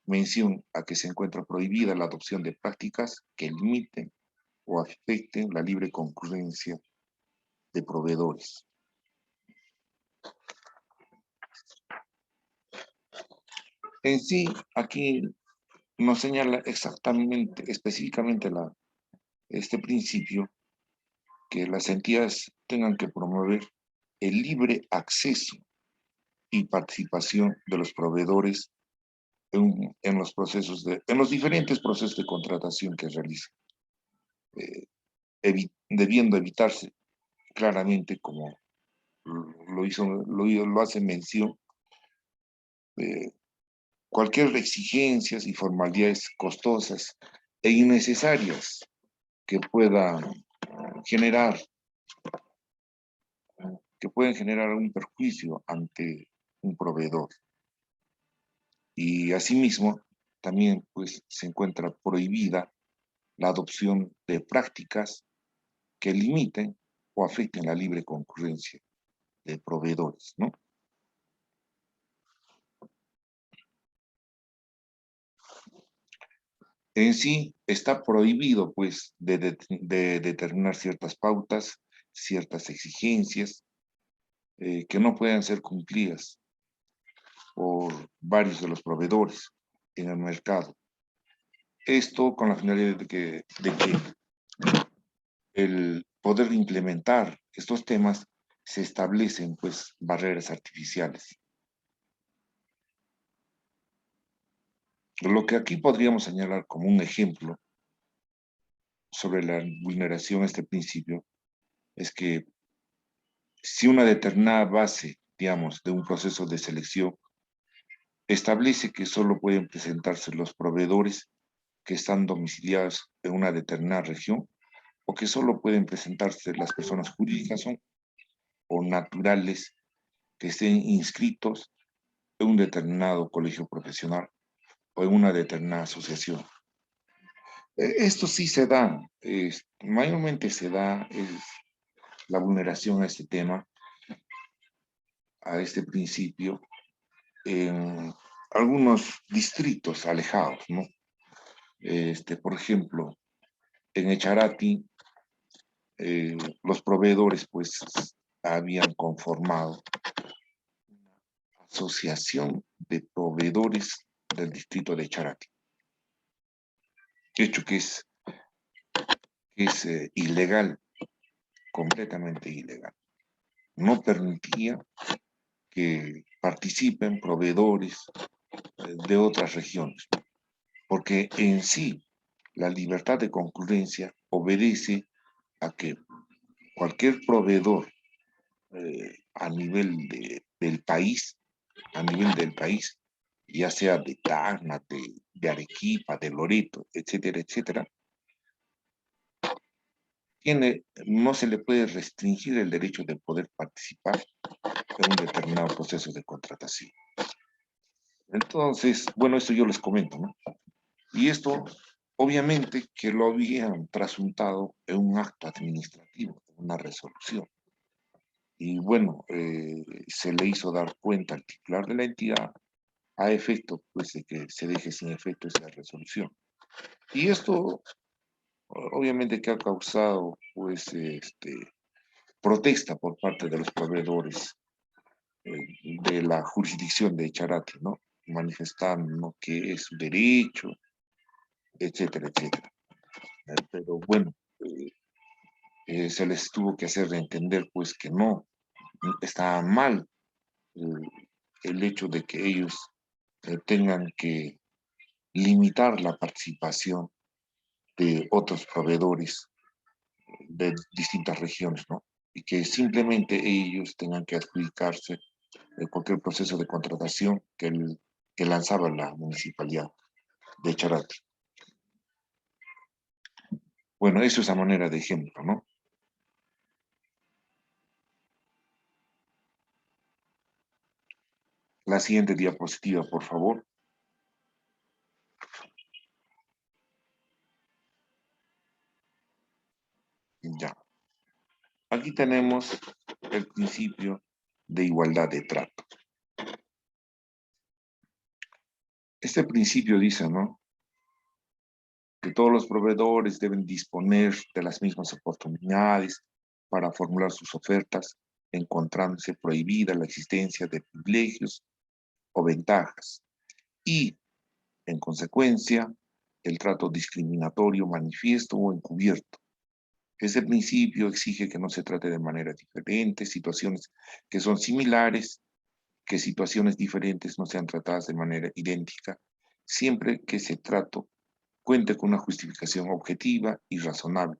mención a que se encuentra prohibida la adopción de prácticas que limiten o afecten la libre concurrencia de proveedores. En sí, aquí nos señala exactamente, específicamente este principio, que las entidades tengan que promover el libre acceso y participación de los proveedores en los diferentes procesos de contratación que realizan, debiendo evitarse claramente, como lo hace mención, cualquier exigencias y formalidades costosas e innecesarias que puedan generar un perjuicio ante un proveedor. Y asimismo, también pues se encuentra prohibida la adopción de prácticas que limiten o afecten la libre concurrencia de proveedores, ¿no? En sí está prohibido, pues, de determinar ciertas pautas, ciertas exigencias que no puedan ser cumplidas por varios de los proveedores en el mercado. Esto con la finalidad de que el poder implementar estos temas se establecen, pues, barreras artificiales. Lo que aquí podríamos señalar como un ejemplo sobre la vulneración a este principio es que si una determinada base, digamos, de un proceso de selección establece que solo pueden presentarse los proveedores que están domiciliados en una determinada región o que solo pueden presentarse las personas jurídicas o naturales que estén inscritos en un determinado colegio profesional o en una determinada asociación. Esto sí se da, mayormente se da la vulneración a este tema, a este principio, en algunos distritos alejados, ¿no? Por ejemplo, en Echarati, los proveedores pues habían conformado una asociación de proveedores del distrito de Echarati, hecho que es ilegal, completamente ilegal. No permitía que participen proveedores de otras regiones, porque en sí la libertad de concurrencia obedece a que cualquier proveedor a nivel del país, ya sea de Tacna, de Arequipa, de Loreto, etcétera, etcétera, no se le puede restringir el derecho de poder participar en un determinado proceso de contratación. Entonces, bueno, esto yo les comento, ¿no? Y esto, obviamente, que lo habían trasuntado en un acto administrativo, en una resolución. Y bueno, se le hizo dar cuenta al titular de la entidad a efecto, pues, de que se deje sin efecto esa resolución. Y esto, obviamente, que ha causado, pues, protesta por parte de los proveedores de la jurisdicción de Echarati, ¿no? Manifestando, ¿no?, que es su derecho, etcétera, etcétera. Pero bueno, se les tuvo que hacer entender, pues, que no, está mal el hecho de que ellos tengan que limitar la participación de otros proveedores de distintas regiones, ¿no? Y que simplemente ellos tengan que adjudicarse cualquier proceso de contratación que lanzaba la municipalidad de Charati. Bueno, eso es a manera de ejemplo, ¿no? La siguiente diapositiva, por favor. Ya. Aquí tenemos el principio de igualdad de trato. Este principio dice, ¿no?, que todos los proveedores deben disponer de las mismas oportunidades para formular sus ofertas, encontrándose prohibida la existencia de privilegios o ventajas y, en consecuencia, el trato discriminatorio manifiesto o encubierto. Ese principio exige que no se trate de manera diferente situaciones que son similares, que situaciones diferentes no sean tratadas de manera idéntica, siempre que ese trato cuente con una justificación objetiva y razonable,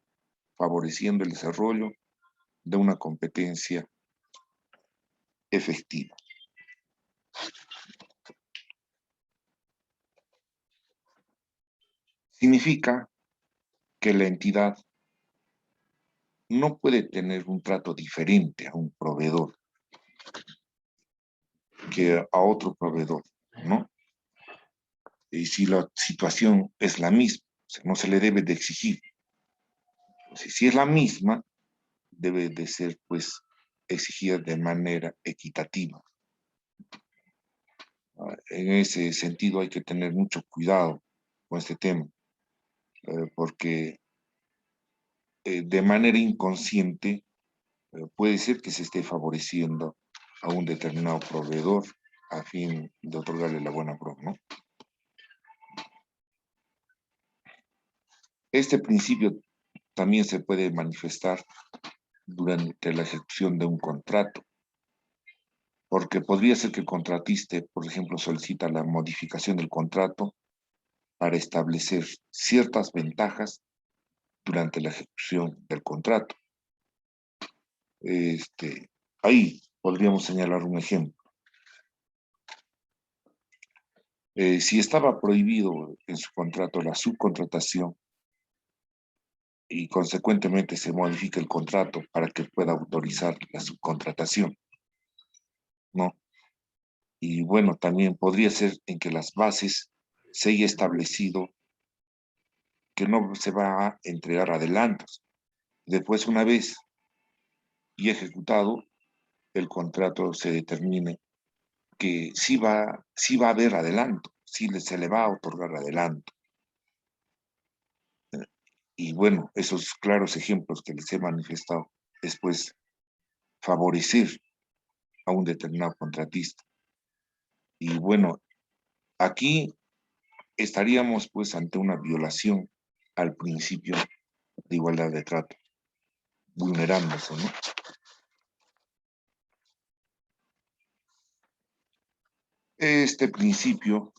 favoreciendo el desarrollo de una competencia efectiva. Significa que la entidad no puede tener un trato diferente a un proveedor que a otro proveedor, ¿no? Y si la situación es la misma, o sea, no se le debe de exigir. Si es la misma, debe de ser, pues, exigidas de manera equitativa. En ese sentido hay que tener mucho cuidado con este tema, porque de manera inconsciente puede ser que se esté favoreciendo a un determinado proveedor a fin de otorgarle la buena pro, ¿no? Este principio también se puede manifestar durante la ejecución de un contrato, porque podría ser que el contratista, por ejemplo, solicita la modificación del contrato para establecer ciertas ventajas durante la ejecución del contrato. Ahí podríamos señalar un ejemplo. Si estaba prohibido en su contrato la subcontratación y consecuentemente se modifica el contrato para que pueda autorizar la subcontratación, ¿no? Y bueno, también podría ser en que las bases se haya establecido que no se va a entregar adelantos. Después, una vez y ejecutado, el contrato se determine que sí va a haber adelanto, sí se le va a otorgar adelanto. Y bueno, esos claros ejemplos que les he manifestado es pues favorecer a un determinado contratista. Y bueno, aquí estaríamos pues ante una violación al principio de igualdad de trato, vulnerándose, ¿no? Este principio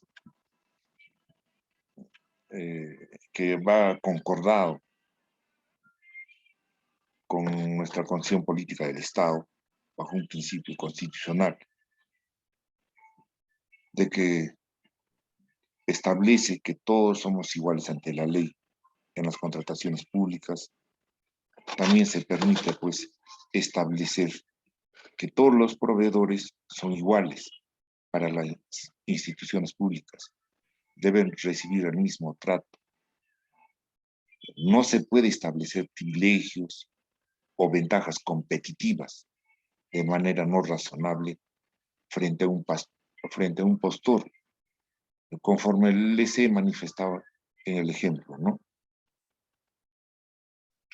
que va concordado con nuestra concepción política del Estado, bajo un principio constitucional, de que establece que todos somos iguales ante la ley en las contrataciones públicas. También se permite pues establecer que todos los proveedores son iguales para las instituciones públicas, deben recibir el mismo trato. No se puede establecer privilegios o ventajas competitivas de manera no razonable frente a un postor, conforme les he manifestado en el ejemplo, ¿no?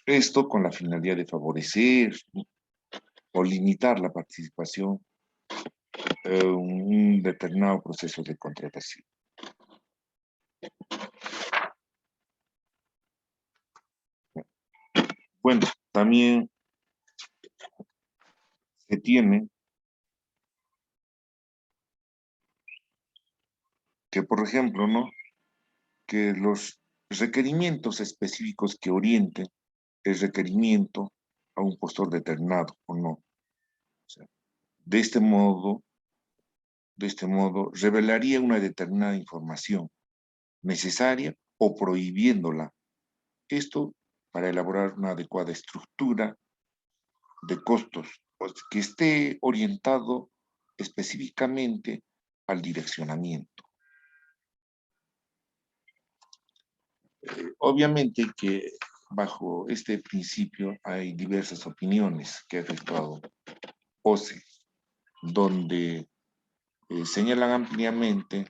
Esto con la finalidad de favorecer, ¿no?, o limitar la participación en un determinado proceso de contratación. Bueno, también se tiene que, por ejemplo, ¿no?, que los requerimientos específicos que orienten el requerimiento a un postor determinado o no. O sea, de este modo, revelaría una determinada información necesaria o prohibiéndola. Esto para elaborar una adecuada estructura de costos, pues, que esté orientado específicamente al direccionamiento. Obviamente que bajo este principio hay diversas opiniones que ha efectuado OCE, donde señalan ampliamente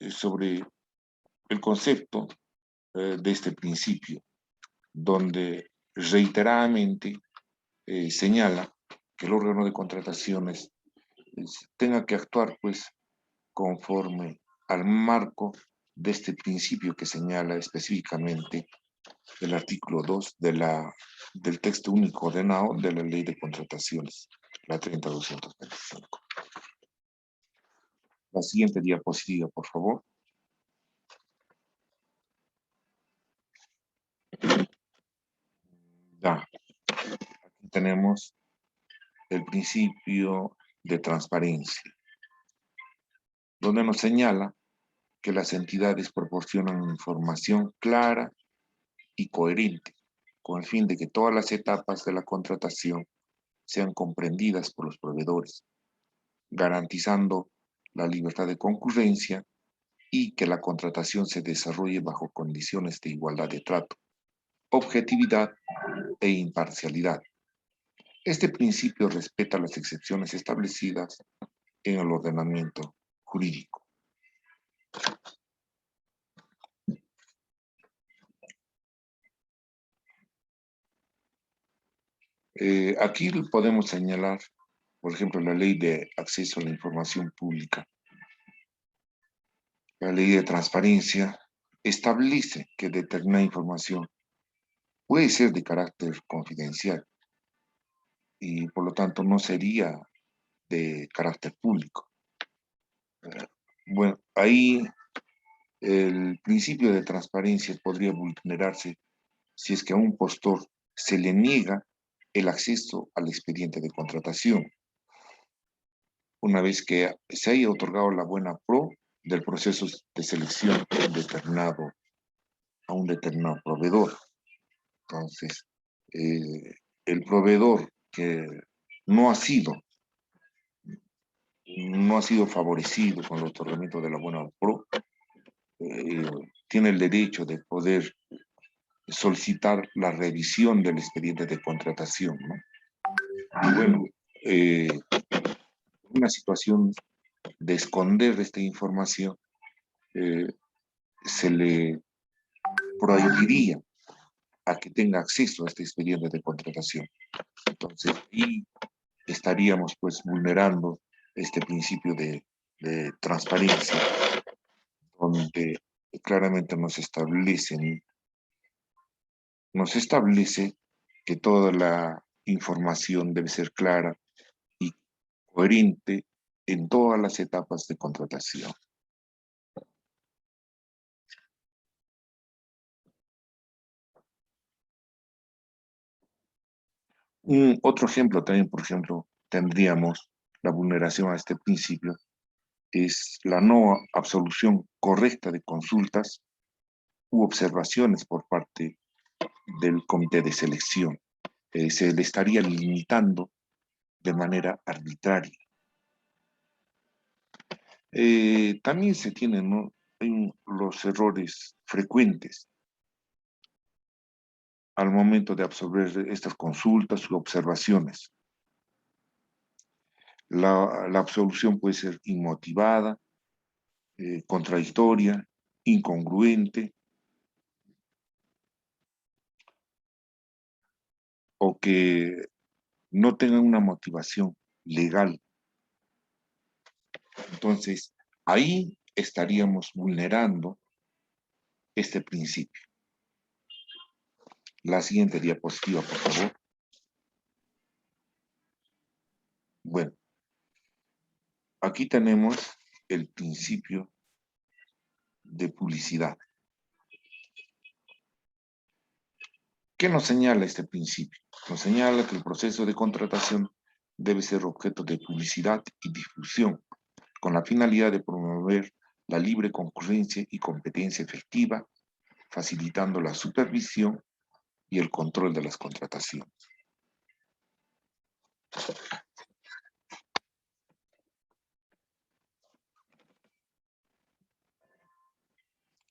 sobre el concepto de este principio, donde reiteradamente señala que el órgano de contrataciones tenga que actuar pues conforme al marco de este principio que señala específicamente el artículo 2 del texto único ordenado de la Ley de Contrataciones, la 30.225. La siguiente diapositiva, por favor. Ya, aquí tenemos el principio de transparencia, donde nos señala que las entidades proporcionan información clara y coherente, con el fin de que todas las etapas de la contratación sean comprendidas por los proveedores, garantizando la libertad de concurrencia y que la contratación se desarrolle bajo condiciones de igualdad de trato, objetividad e imparcialidad. Este principio respeta las excepciones establecidas en el ordenamiento jurídico. Aquí podemos señalar, por ejemplo, la ley de acceso a la información pública. La ley de transparencia establece que determinada información puede ser de carácter confidencial y por lo tanto no sería de carácter público. Bueno, ahí el principio de transparencia podría vulnerarse si es que a un postor se le niega el acceso al expediente de contratación, una vez que se haya otorgado la buena pro del proceso de selección a un determinado proveedor. Entonces, el proveedor que no ha sido favorecido con el otorgamiento de la buena pro, tiene el derecho de poder solicitar la revisión del expediente de contratación, ¿no? Y bueno, una situación de esconder esta información, se le prohibiría a que tenga acceso a este expediente de contratación. Entonces, ahí estaríamos pues vulnerando este principio de transparencia, donde claramente nos establece que toda la información debe ser clara y coherente en todas las etapas de contratación. Otro ejemplo también, por ejemplo, tendríamos la vulneración a este principio, es la no absolución correcta de consultas u observaciones por parte del comité de selección. Se le estaría limitando de manera arbitraria. También se tienen, ¿no?, los errores frecuentes al momento de absorber estas consultas u observaciones. La absolución puede ser inmotivada, contradictoria, incongruente, o que no tengan una motivación legal. Entonces, ahí estaríamos vulnerando este principio. La siguiente diapositiva, por favor. Bueno, aquí tenemos el principio de publicidad. ¿Qué nos señala este principio? Nos señala que el proceso de contratación debe ser objeto de publicidad y difusión, con la finalidad de promover la libre concurrencia y competencia efectiva, facilitando la supervisión y el control de las contrataciones.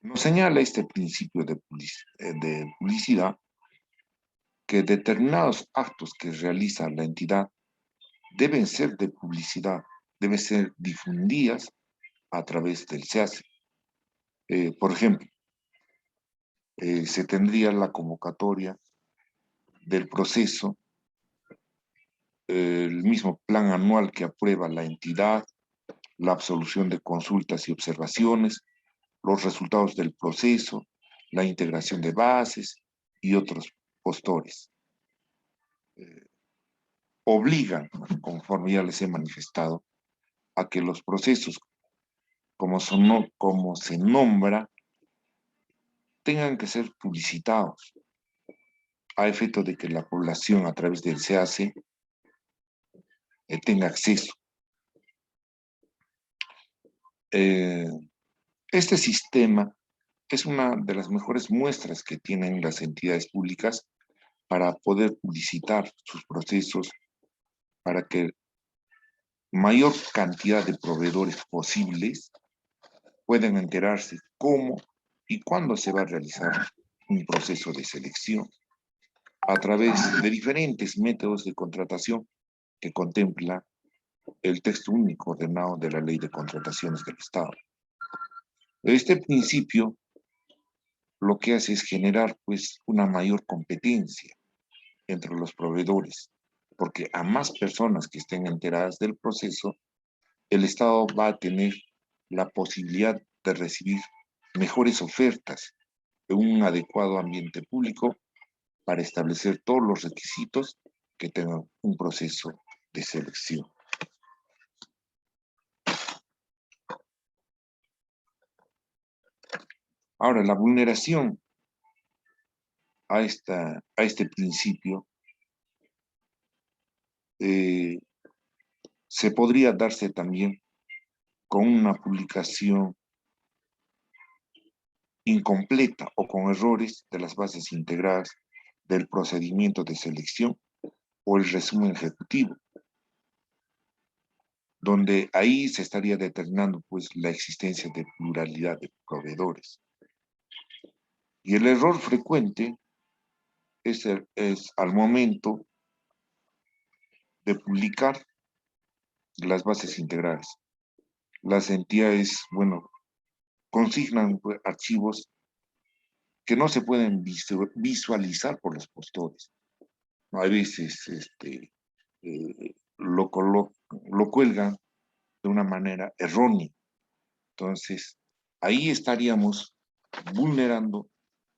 Nos señala este principio de publicidad que determinados actos que realiza la entidad deben ser de publicidad, deben ser difundidas a través del SEACE. Por ejemplo, se tendría la convocatoria del proceso, el mismo plan anual que aprueba la entidad, la absolución de consultas y observaciones, los resultados del proceso, la integración de bases y otros postores. Obligan, conforme ya les he manifestado, a que los procesos, como se nombra, tengan que ser publicitados, a efecto de que la población a través del SEACE tenga acceso. Este sistema es una de las mejores muestras que tienen las entidades públicas para poder publicitar sus procesos, para que mayor cantidad de proveedores posibles puedan enterarse cómo y cuándo se va a realizar un proceso de selección. a través de diferentes métodos de contratación que contempla el texto único ordenado de la Ley de Contrataciones del Estado. Este principio lo que hace es generar pues una mayor competencia entre los proveedores, porque a más personas que estén enteradas del proceso, el Estado va a tener la posibilidad de recibir mejores ofertas en un adecuado ambiente público para establecer todos los requisitos que tengan un proceso de selección. Ahora, la vulneración a este principio se podría darse también con una publicación incompleta o con errores de las bases integradas del procedimiento de selección o el resumen ejecutivo, donde ahí se estaría determinando pues la existencia de pluralidad de proveedores. Y el error frecuente es al momento de publicar las bases integrales. Las entidades, bueno, consignan pues, archivos que no se pueden visualizar por los postores. A veces lo cuelgan de una manera errónea. Entonces, ahí estaríamos vulnerando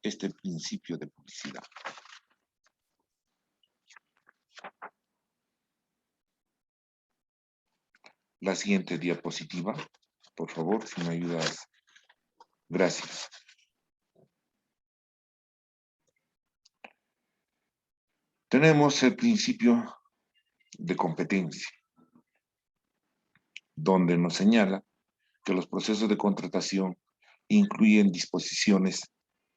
este principio de publicidad. La siguiente diapositiva, por favor, si me ayudas. Gracias. Tenemos el principio de competencia, donde nos señala que los procesos de contratación incluyen disposiciones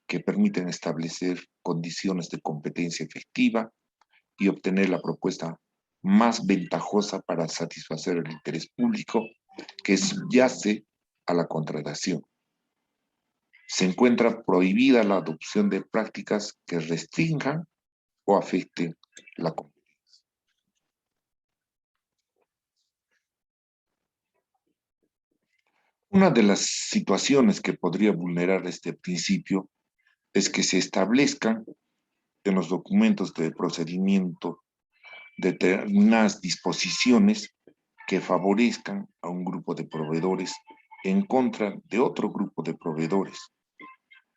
que permiten establecer condiciones de competencia efectiva y obtener la propuesta más ventajosa para satisfacer el interés público que subyace a la contratación. Se encuentra prohibida la adopción de prácticas que restrinjan o afecten la competencia. Una de las situaciones que podría vulnerar este principio es que se establezcan en los documentos de procedimiento determinadas disposiciones que favorezcan a un grupo de proveedores en contra de otro grupo de proveedores.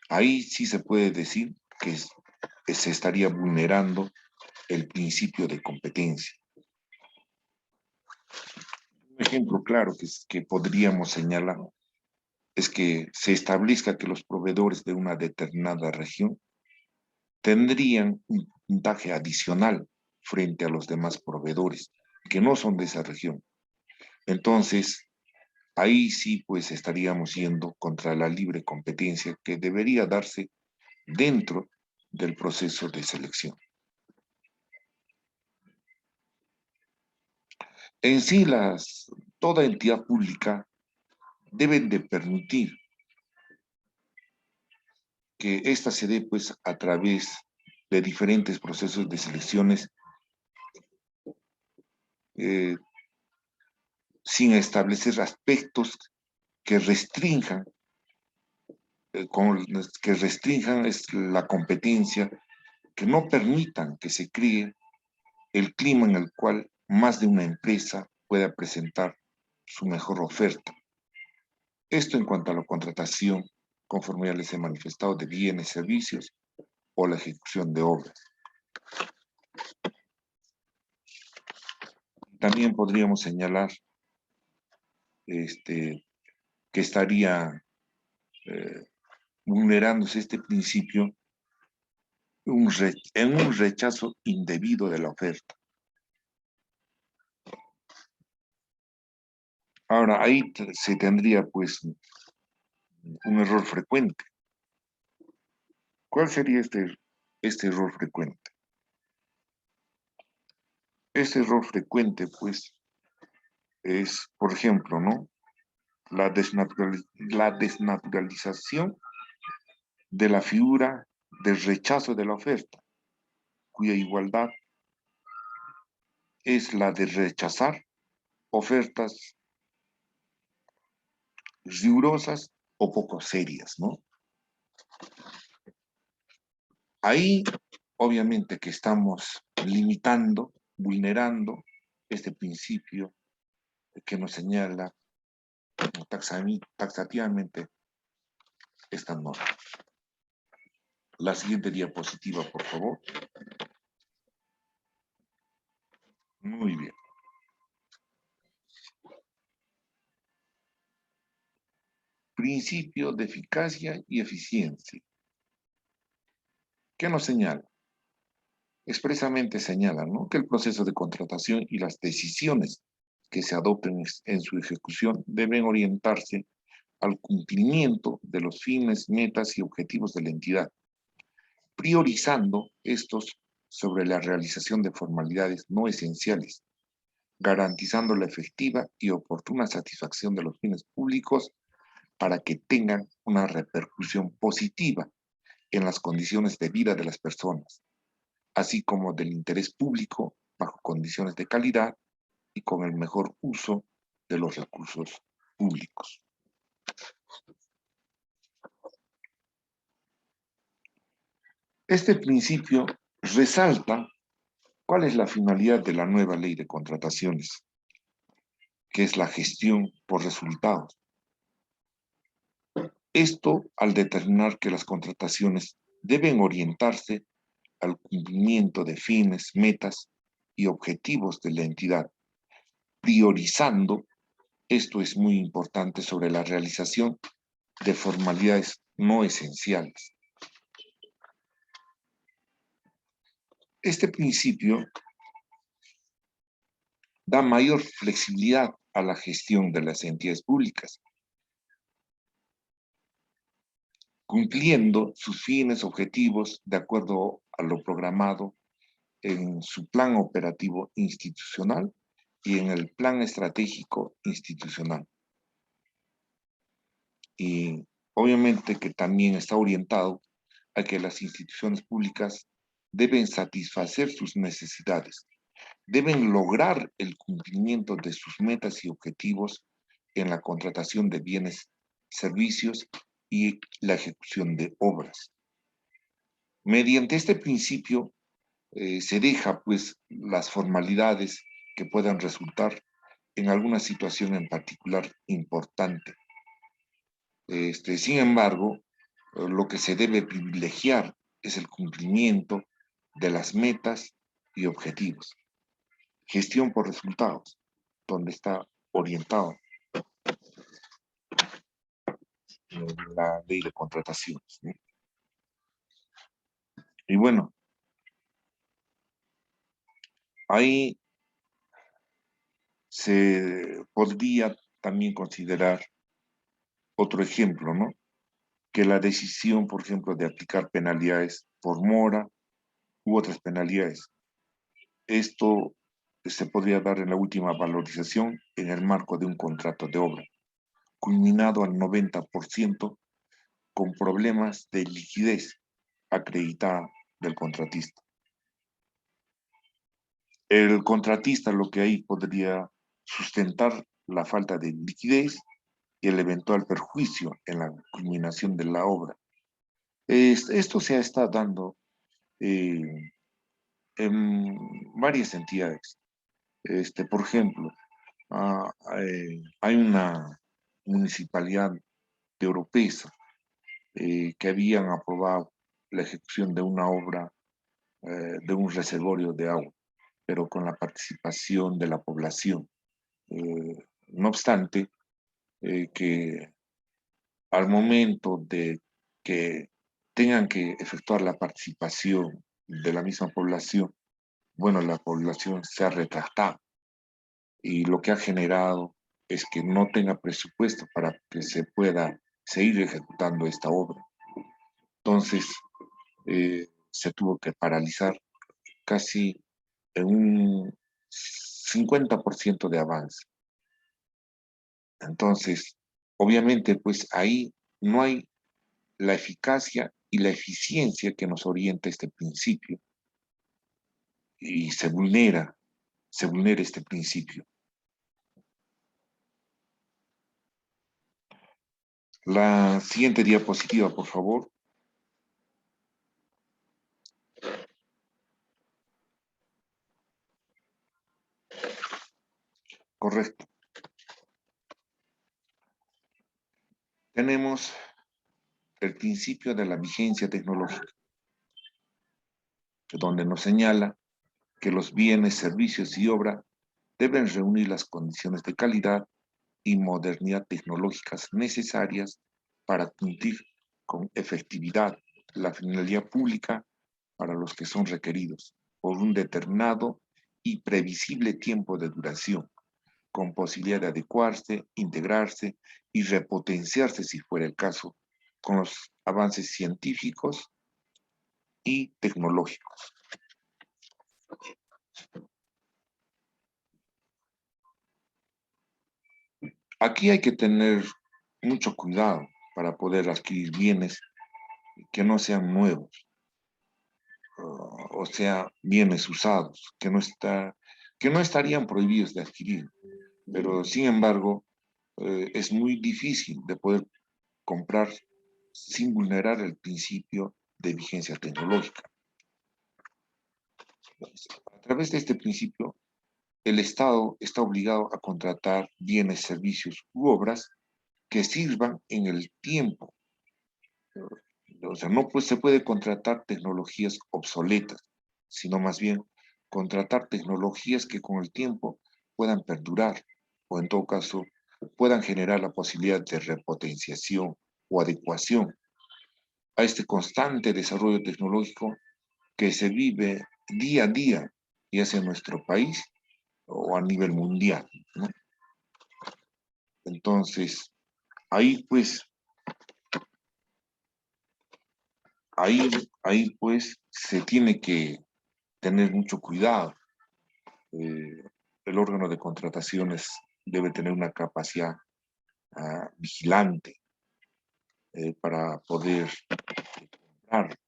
Ahí sí se puede decir que se estaría vulnerando el principio de competencia. Un ejemplo claro que podríamos señalar es que se establezca que los proveedores de una determinada región tendrían un puntaje adicional frente a los demás proveedores que no son de esa región. Entonces, ahí sí pues estaríamos yendo contra la libre competencia que debería darse dentro del proceso de selección. En sí, toda entidad pública debe de permitir que ésta se dé pues a través de diferentes procesos de selecciones sin establecer aspectos que restrinjan la competencia, que no permitan que se cree el clima en el cual más de una empresa pueda presentar su mejor oferta. Esto en cuanto a la contratación, conforme ya les he manifestado, de bienes, servicios o la ejecución de obras. También podríamos señalar que estaría vulnerándose este principio en un rechazo indebido de la oferta. Ahora, ahí se tendría pues un error frecuente. ¿Cuál sería este error frecuente? Este error frecuente pues es, por ejemplo, ¿no? La desnaturalización de la figura del rechazo de la oferta. cuya igualdad es la de rechazar ofertas rigurosas o poco serias, ¿no? Ahí, obviamente que estamos limitando, vulnerando este principio que nos señala taxativamente esta norma. La siguiente diapositiva, por favor. Muy bien. Principio de eficacia y eficiencia. ¿Qué nos señala? Expresamente señala, ¿no?, que el proceso de contratación y las decisiones que se adopten en su ejecución deben orientarse al cumplimiento de los fines, metas y objetivos de la entidad, priorizando estos sobre la realización de formalidades no esenciales, garantizando la efectiva y oportuna satisfacción de los fines públicos para que tengan una repercusión positiva en las condiciones de vida de las personas, así como del interés público bajo condiciones de calidad y con el mejor uso de los recursos públicos. Este principio resalta cuál es la finalidad de la nueva ley de contrataciones, que es la gestión por resultados. Esto al determinar que las contrataciones deben orientarse al cumplimiento de fines, metas y objetivos de la entidad, priorizando, esto es muy importante, sobre la realización de formalidades no esenciales. Este principio da mayor flexibilidad a la gestión de las entidades públicas, cumpliendo sus fines objetivos de acuerdo a lo programado en su plan operativo institucional y en el plan estratégico institucional. Y obviamente que también está orientado a que las instituciones públicas deben satisfacer sus necesidades, deben lograr el cumplimiento de sus metas y objetivos en la contratación de bienes, servicios y la ejecución de obras. Mediante este principio se deja pues las formalidades que puedan resultar en alguna situación en particular importante. Sin embargo, lo que se debe privilegiar es el cumplimiento de las metas y objetivos. Gestión por resultados, donde está orientado la ley de contrataciones, ¿sí? Y bueno, ahí se podría también considerar otro ejemplo, ¿no? Que la decisión, por ejemplo, de aplicar penalidades por mora u otras penalidades. Esto se podría dar en la última valorización en el marco de un contrato de obra, culminado al 90% con problemas de liquidez acreditada del contratista. El contratista lo que ahí podría sustentar la falta de liquidez y el eventual perjuicio en la culminación de la obra. Esto se está dando en varias entidades. Por ejemplo, hay una municipalidad de Oropesa que habían aprobado la ejecución de una obra de un reservorio de agua, pero con la participación de la población. No obstante, que al momento de que tengan que efectuar la participación de la misma población, bueno, la población se ha retractado y lo que ha generado es que no tenga presupuesto para que se pueda seguir ejecutando esta obra. Entonces, se tuvo que paralizar casi en un 50% de avance. Entonces, obviamente, pues ahí no hay la eficacia y la eficiencia que nos orienta este principio, y se vulnera este principio. La siguiente diapositiva, por favor. Correcto. Tenemos el principio de la vigencia tecnológica, donde nos señala que los bienes, servicios y obra deben reunir las condiciones de calidad y modernidad tecnológicas necesarias para cumplir con efectividad la finalidad pública para los que son requeridos por un determinado y previsible tiempo de duración, con posibilidad de adecuarse, integrarse y repotenciarse, si fuera el caso, con los avances científicos y tecnológicos. Aquí hay que tener mucho cuidado para poder adquirir bienes que no sean nuevos, o sea, bienes usados, que no estarían prohibidos de adquirir. Pero, sin embargo, es muy difícil de poder comprar sin vulnerar el principio de vigencia tecnológica. A través de este principio, el Estado está obligado a contratar bienes, servicios u obras que sirvan en el tiempo. O sea, no se puede contratar tecnologías obsoletas, sino más bien contratar tecnologías que con el tiempo puedan perdurar o en todo caso puedan generar la posibilidad de repotenciación o adecuación a este constante desarrollo tecnológico que se vive día a día, ya sea en nuestro país o a nivel mundial, ¿no? Entonces, ahí pues se tiene que tener mucho cuidado. El órgano de contrataciones debe tener una capacidad vigilante para poder comprar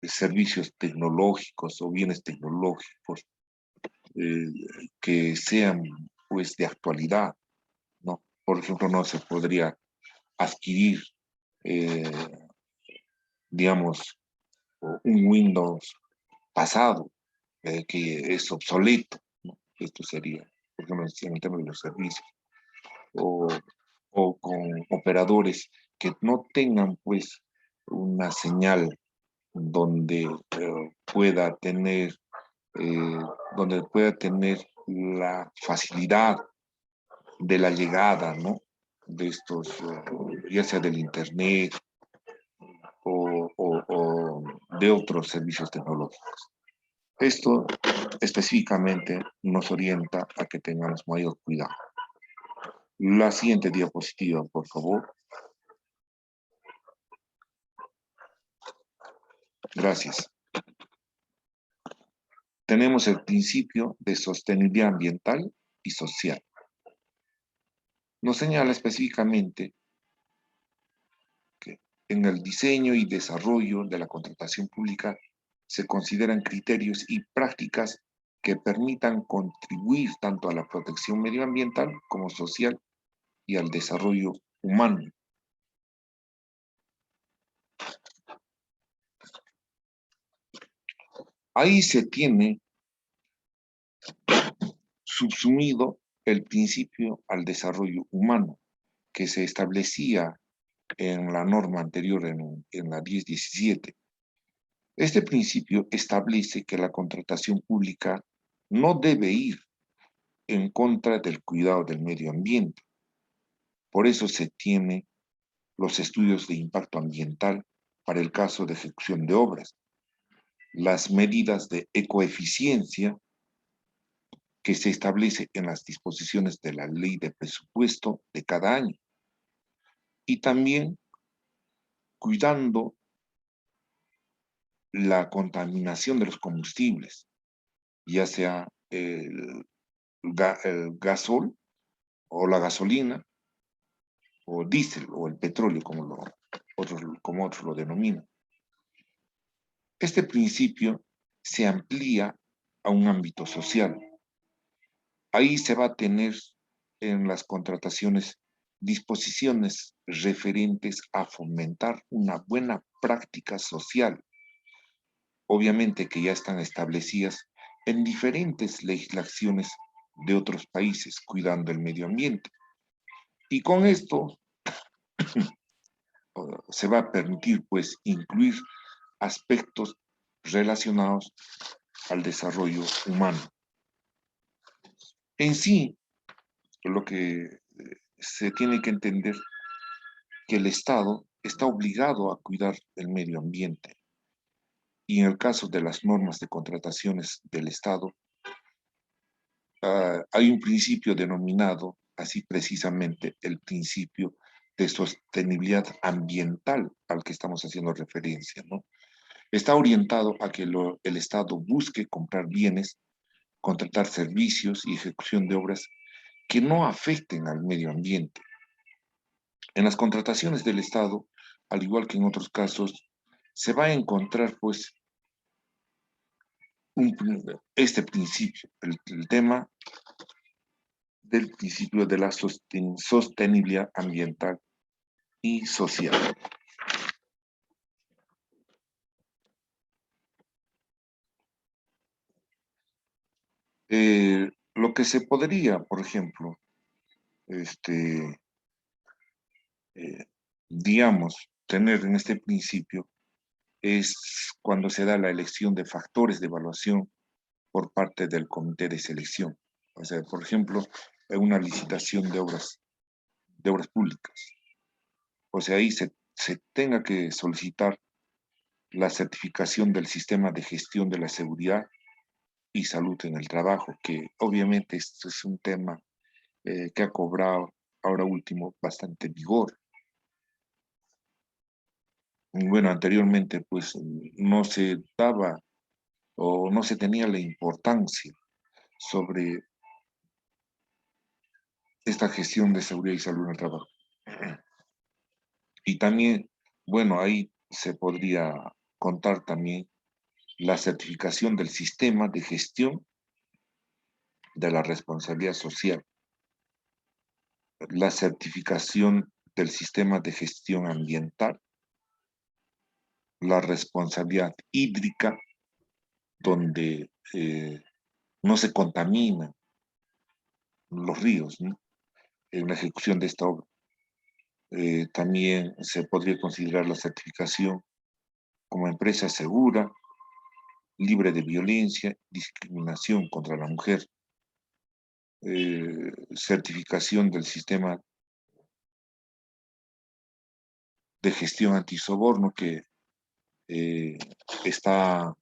servicios tecnológicos o bienes tecnológicos que sean pues de actualidad, ¿no? Por ejemplo, no se podría adquirir, digamos, un Windows pasado que es obsoleto, ¿no? Esto sería, por ejemplo, en el tema de los servicios, o, o con operadores que no tengan pues una señal donde pueda tener la facilidad de la llegada, ¿no? De estos, ya sea del Internet o de otros servicios tecnológicos. Esto específicamente nos orienta a que tengamos mayor cuidado. La siguiente diapositiva, por favor. Gracias. Tenemos el principio de sostenibilidad ambiental y social. Nos señala específicamente que en el diseño y desarrollo de la contratación pública se consideran criterios y prácticas que permitan contribuir tanto a la protección medioambiental como social y al desarrollo humano. Ahí se tiene subsumido el principio al desarrollo humano que se establecía en la norma anterior, en la 1017. Este principio establece que la contratación pública no debe ir en contra del cuidado del medio ambiente. Por eso se tiene los estudios de impacto ambiental para el caso de ejecución de obras, las medidas de ecoeficiencia que se establece en las disposiciones de la ley de presupuesto de cada año, y también cuidando la contaminación de los combustibles, ya sea el gasol o la gasolina o diésel o el petróleo como otros lo denominan. Este principio se amplía a un ámbito social. Ahí se va a tener en las contrataciones disposiciones referentes a fomentar una buena práctica social, obviamente que ya están establecidas en diferentes legislaciones de otros países, cuidando el medio ambiente. Y con esto se va a permitir, pues, incluir aspectos relacionados al desarrollo humano. En sí, lo que se tiene que entender que el Estado está obligado a cuidar el medio ambiente. Y en el caso de las normas de contrataciones del Estado, hay un principio denominado así precisamente el principio de sostenibilidad ambiental al que estamos haciendo referencia, ¿no? Está orientado a que el Estado busque comprar bienes, contratar servicios y ejecución de obras que no afecten al medio ambiente. En las contrataciones del Estado, al igual que en otros casos, se va a encontrar pues este principio, el tema del principio de la sostenibilidad ambiental y social. Lo que se podría, por ejemplo, digamos, tener en este principio es cuando se da la elección de factores de evaluación por parte del comité de selección. O sea, por ejemplo, en una licitación de obras públicas. O sea, ahí se tenga que solicitar la certificación del sistema de gestión de la seguridad y salud en el trabajo, que obviamente esto es un tema que ha cobrado ahora último bastante vigor. Y bueno, anteriormente pues no se daba o no se tenía la importancia sobre esta gestión de seguridad y salud en el trabajo. Y también, bueno, ahí se podría contar también la certificación del sistema de gestión de la responsabilidad social, la certificación del sistema de gestión ambiental, la responsabilidad hídrica, donde no se contaminan los ríos, ¿no?, en la ejecución de esta obra. También se podría considerar la certificación como empresa segura, libre de violencia, discriminación contra la mujer, certificación del sistema de gestión antisoborno que está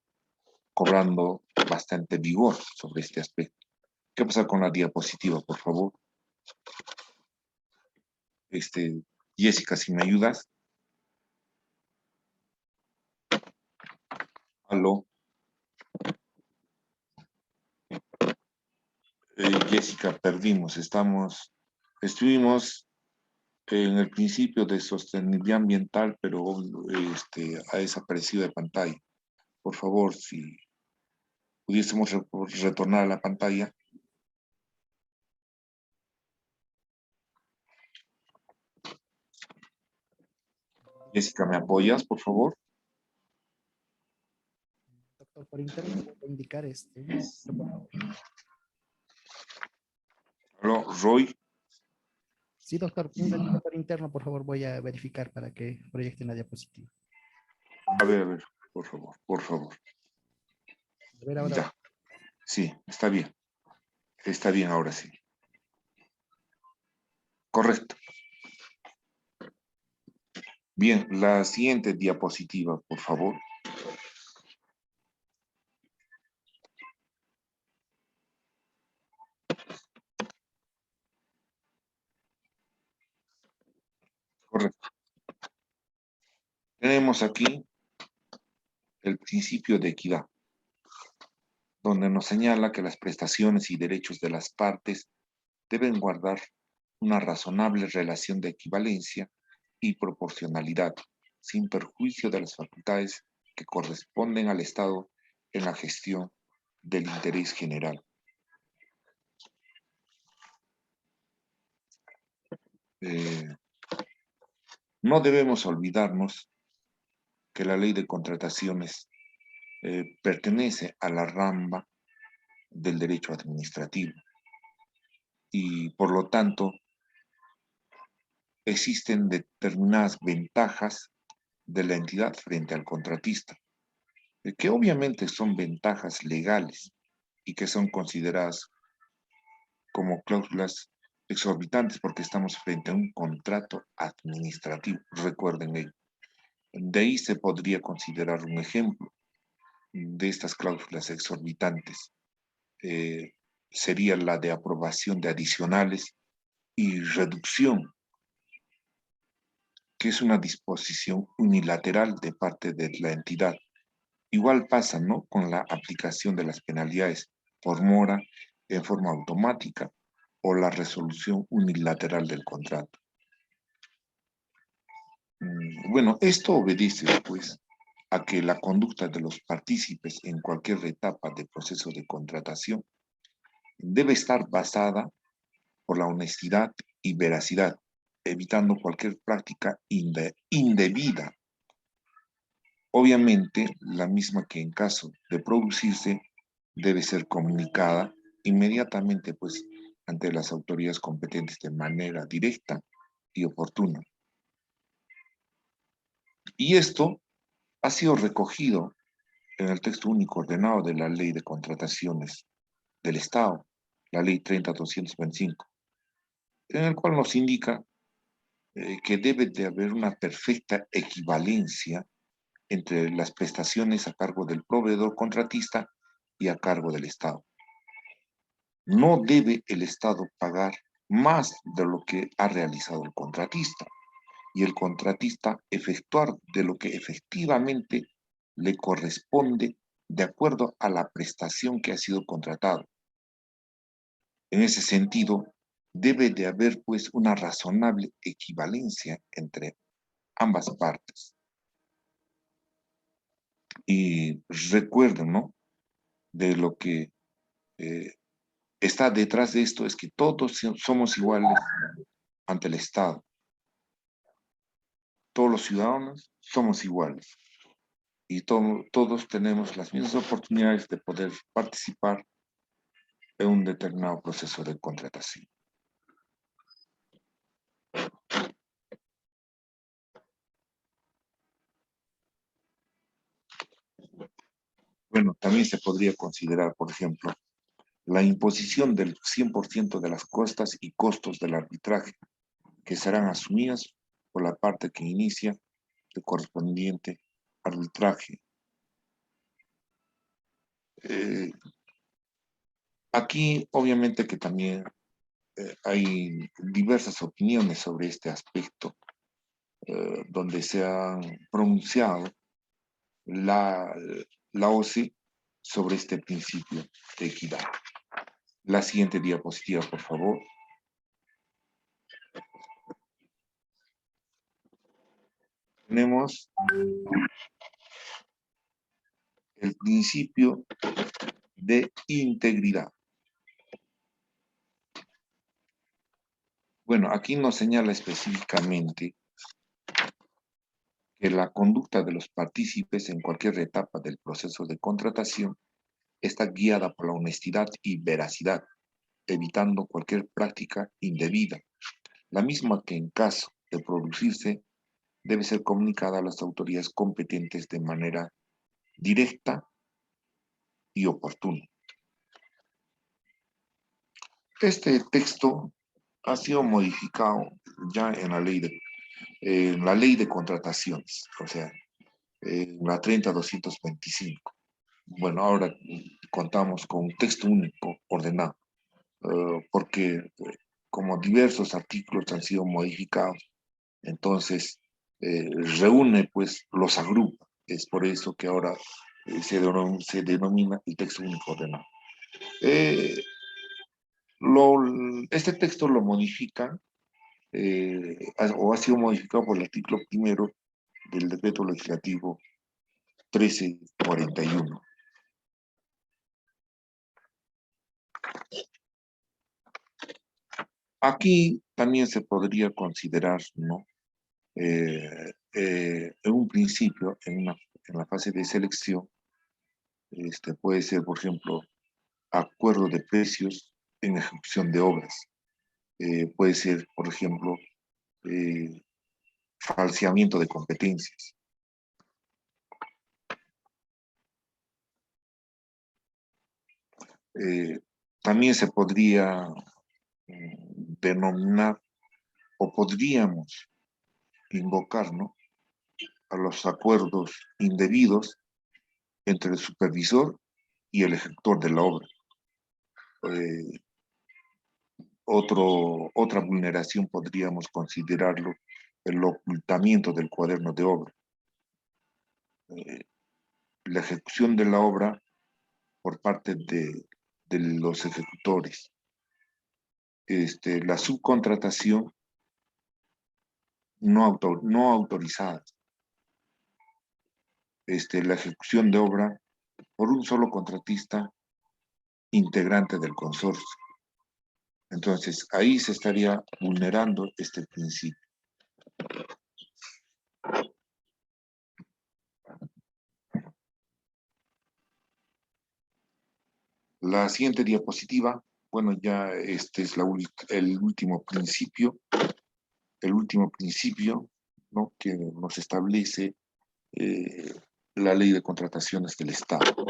cobrando bastante vigor sobre este aspecto. ¿Qué pasa con la diapositiva, por favor? Jessica, si me ayudas. Aló. Jessica, perdimos. Estuvimos en el principio de sostenibilidad ambiental, pero ha desaparecido de pantalla. Por favor, si pudiésemos retornar a la pantalla. Jessica, ¿me apoyas, por favor? Doctor, por interno voy a indicar Aló, Roy. Sí, doctor, un ratito por interno, por favor, voy a verificar para que proyecten la diapositiva. A ver, por favor, por favor. A ver ahora. Ya, sí, está bien. Está bien ahora sí. Correcto. Bien, la siguiente diapositiva, por favor. Correcto. Tenemos aquí el principio de equidad, donde nos señala que las prestaciones y derechos de las partes deben guardar una razonable relación de equivalencia y proporcionalidad, sin perjuicio de las facultades que corresponden al Estado en la gestión del interés general. No debemos olvidarnos que la ley de contrataciones pertenece a la rama del derecho administrativo y por lo tanto existen determinadas ventajas de la entidad frente al contratista, que obviamente son ventajas legales y que son consideradas como cláusulas exorbitantes porque estamos frente a un contrato administrativo, recuerden ello. De ahí se podría considerar un ejemplo de estas cláusulas exorbitantes. Sería la de aprobación de adicionales y reducción, que es una disposición unilateral de parte de la entidad. Igual pasa, ¿no?, con la aplicación de las penalidades por mora en forma automática o la resolución unilateral del contrato. Bueno, esto obedece, pues, a que la conducta de los partícipes en cualquier etapa del proceso de contratación debe estar basada por la honestidad y veracidad, evitando cualquier práctica indebida. Obviamente, la misma que en caso de producirse debe ser comunicada inmediatamente, pues, ante las autoridades competentes de manera directa y oportuna. Y esto ha sido recogido en el texto único ordenado de la Ley de Contrataciones del Estado, la Ley 30.225, en el cual nos indica que debe de haber una perfecta equivalencia entre las prestaciones a cargo del proveedor contratista y a cargo del Estado. No debe el Estado pagar más de lo que ha realizado el contratista y el contratista efectuar de lo que efectivamente le corresponde de acuerdo a la prestación que ha sido contratado. En ese sentido, debe de haber pues una razonable equivalencia entre ambas partes. Y recuerden, ¿no?, de lo que está detrás de esto es que todos somos iguales ante el Estado. Todos los ciudadanos somos iguales y todos tenemos las mismas oportunidades de poder participar en un determinado proceso de contratación. Bueno, también se podría considerar, por ejemplo, la imposición del 100% de las costas y costos del arbitraje, que serán asumidas por la parte que inicia el correspondiente arbitraje. Aquí, obviamente que también hay diversas opiniones sobre este aspecto, donde se han pronunciado la OCE sobre este principio de equidad. La siguiente diapositiva, por favor. Tenemos el principio de integridad. Bueno, aquí nos señala específicamente que la conducta de los partícipes en cualquier etapa del proceso de contratación está guiada por la honestidad y veracidad, evitando cualquier práctica indebida, la misma que en caso de producirse debe ser comunicada a las autoridades competentes de manera directa y oportuna. Este texto ha sido modificado ya en la ley de contrataciones, o sea, en la 30.225. Bueno, ahora contamos con un texto único ordenado, porque como diversos artículos han sido modificados, entonces reúne, pues los agrupa. Es por eso que ahora se denomina el texto único ordenado. Este texto lo modifica, o ha sido modificado por el artículo 1 del decreto legislativo 1341. Aquí también se podría considerar, ¿no? En un principio, en la fase de selección, puede ser, por ejemplo, acuerdo de precios en ejecución de obras. Puede ser, por ejemplo, falseamiento de competencias. También se podría denominar o podríamos invocar, ¿no?, a los acuerdos indebidos entre el supervisor y el ejecutor de la obra. Otra vulneración podríamos considerarlo el ocultamiento del cuaderno de obra. La ejecución de la obra por parte de los ejecutores. La subcontratación no autorizada. La ejecución de obra por un solo contratista integrante del consorcio. Entonces, ahí se estaría vulnerando este principio. La siguiente diapositiva, bueno, ya este es el último principio, ¿no?, que nos establece la Ley de Contrataciones del Estado.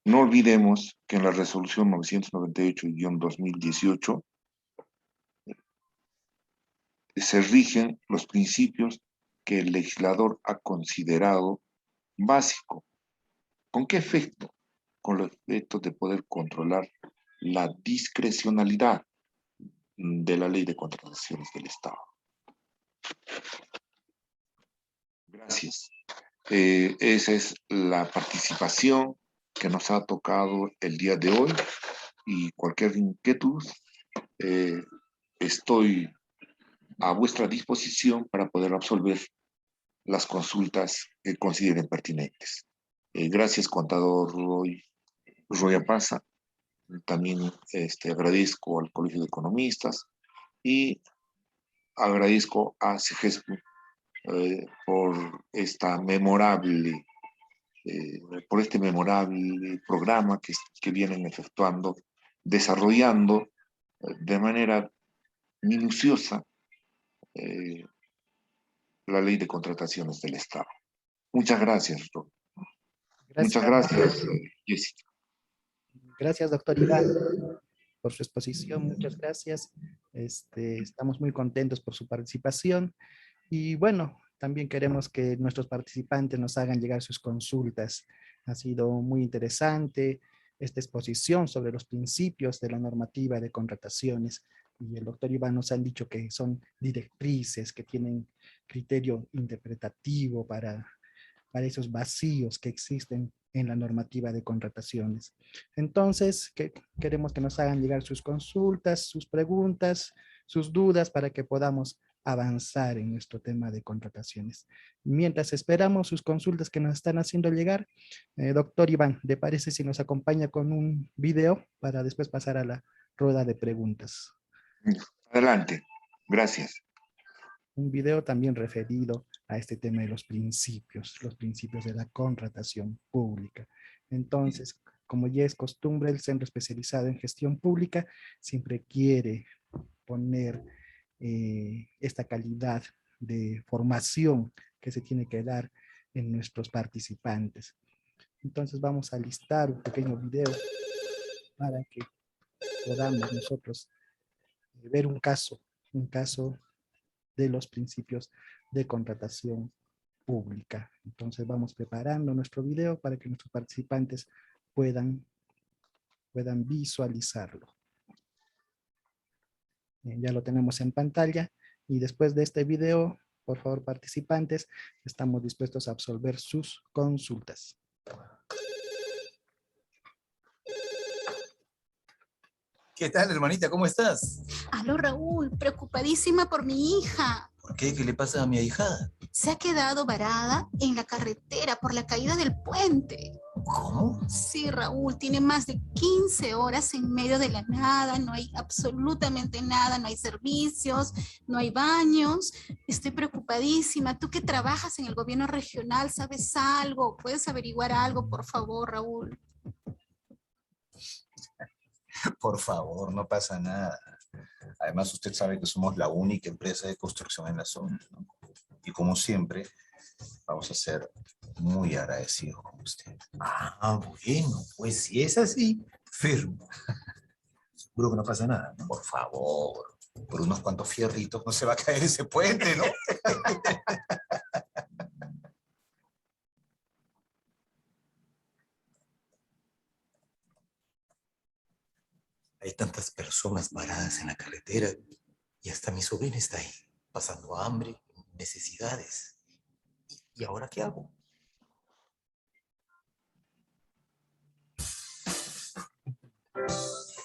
No olvidemos que en la resolución 998-2018 se rigen los principios que el legislador ha considerado básico. ¿Con qué efecto? Con los efectos de poder controlar la discrecionalidad de la Ley de Contrataciones del Estado. Gracias. Esa es la participación que nos ha tocado el día de hoy, y cualquier inquietud, estoy a vuestra disposición para poder absolver las consultas que consideren pertinentes. Gracias, contador Roy Apaza. También agradezco al Colegio de Economistas y agradezco a CEGESPU por este memorable programa que vienen efectuando, desarrollando de manera minuciosa la Ley de Contrataciones del Estado. Muchas gracias, Rob. Muchas gracias, Jessica. Gracias, doctor Iván, por su exposición. Muchas gracias. Estamos muy contentos por su participación. Y bueno, también queremos que nuestros participantes nos hagan llegar sus consultas. Ha sido muy interesante esta exposición sobre los principios de la normativa de contrataciones. Y el doctor Iván nos han dicho que son directrices, que tienen criterio interpretativo para esos vacíos que existen en la normativa de contrataciones. Entonces, queremos que nos hagan llegar sus consultas, sus preguntas, sus dudas para que podamos avanzar en nuestro tema de contrataciones. Mientras esperamos sus consultas que nos están haciendo llegar, doctor Iván, ¿le parece si nos acompaña con un video para después pasar a la rueda de preguntas? Adelante, gracias. Un video también referido a este tema de los principios de la contratación pública. Entonces, como ya es costumbre, el Centro Especializado en Gestión Pública siempre quiere poner esta calidad de formación que se tiene que dar en nuestros participantes. Entonces vamos a listar un pequeño video para que podamos nosotros ver un caso de los principios de contratación pública. Entonces vamos preparando nuestro video para que nuestros participantes puedan visualizarlo. Ya lo tenemos en pantalla y después de este video, por favor, participantes, estamos dispuestos a absolver sus consultas. ¿Qué tal, hermanita? ¿Cómo estás? Aló, Raúl, preocupadísima por mi hija. ¿Por qué? ¿Qué le pasa a mi ahijada? Se ha quedado varada en la carretera por la caída del puente. ¿Cómo? Sí, Raúl, tiene más de 15 horas en medio de la nada, no hay absolutamente nada, no hay servicios, no hay baños. Estoy preocupadísima. Tú que trabajas en el gobierno regional, ¿sabes algo? ¿Puedes averiguar algo, por favor, Raúl? Por favor, no pasa nada. Además, usted sabe que somos la única empresa de construcción en la zona, ¿no? Y como siempre, vamos a ser muy agradecidos con usted. Ah, bueno, pues si es así, firmo. Seguro que no pasa nada, ¿no? Por favor, por unos cuantos fierritos no se va a caer ese puente, ¿no? Hay tantas personas varadas en la carretera y hasta mi sobrina está ahí, pasando hambre, necesidades. ¿Y ahora qué hago?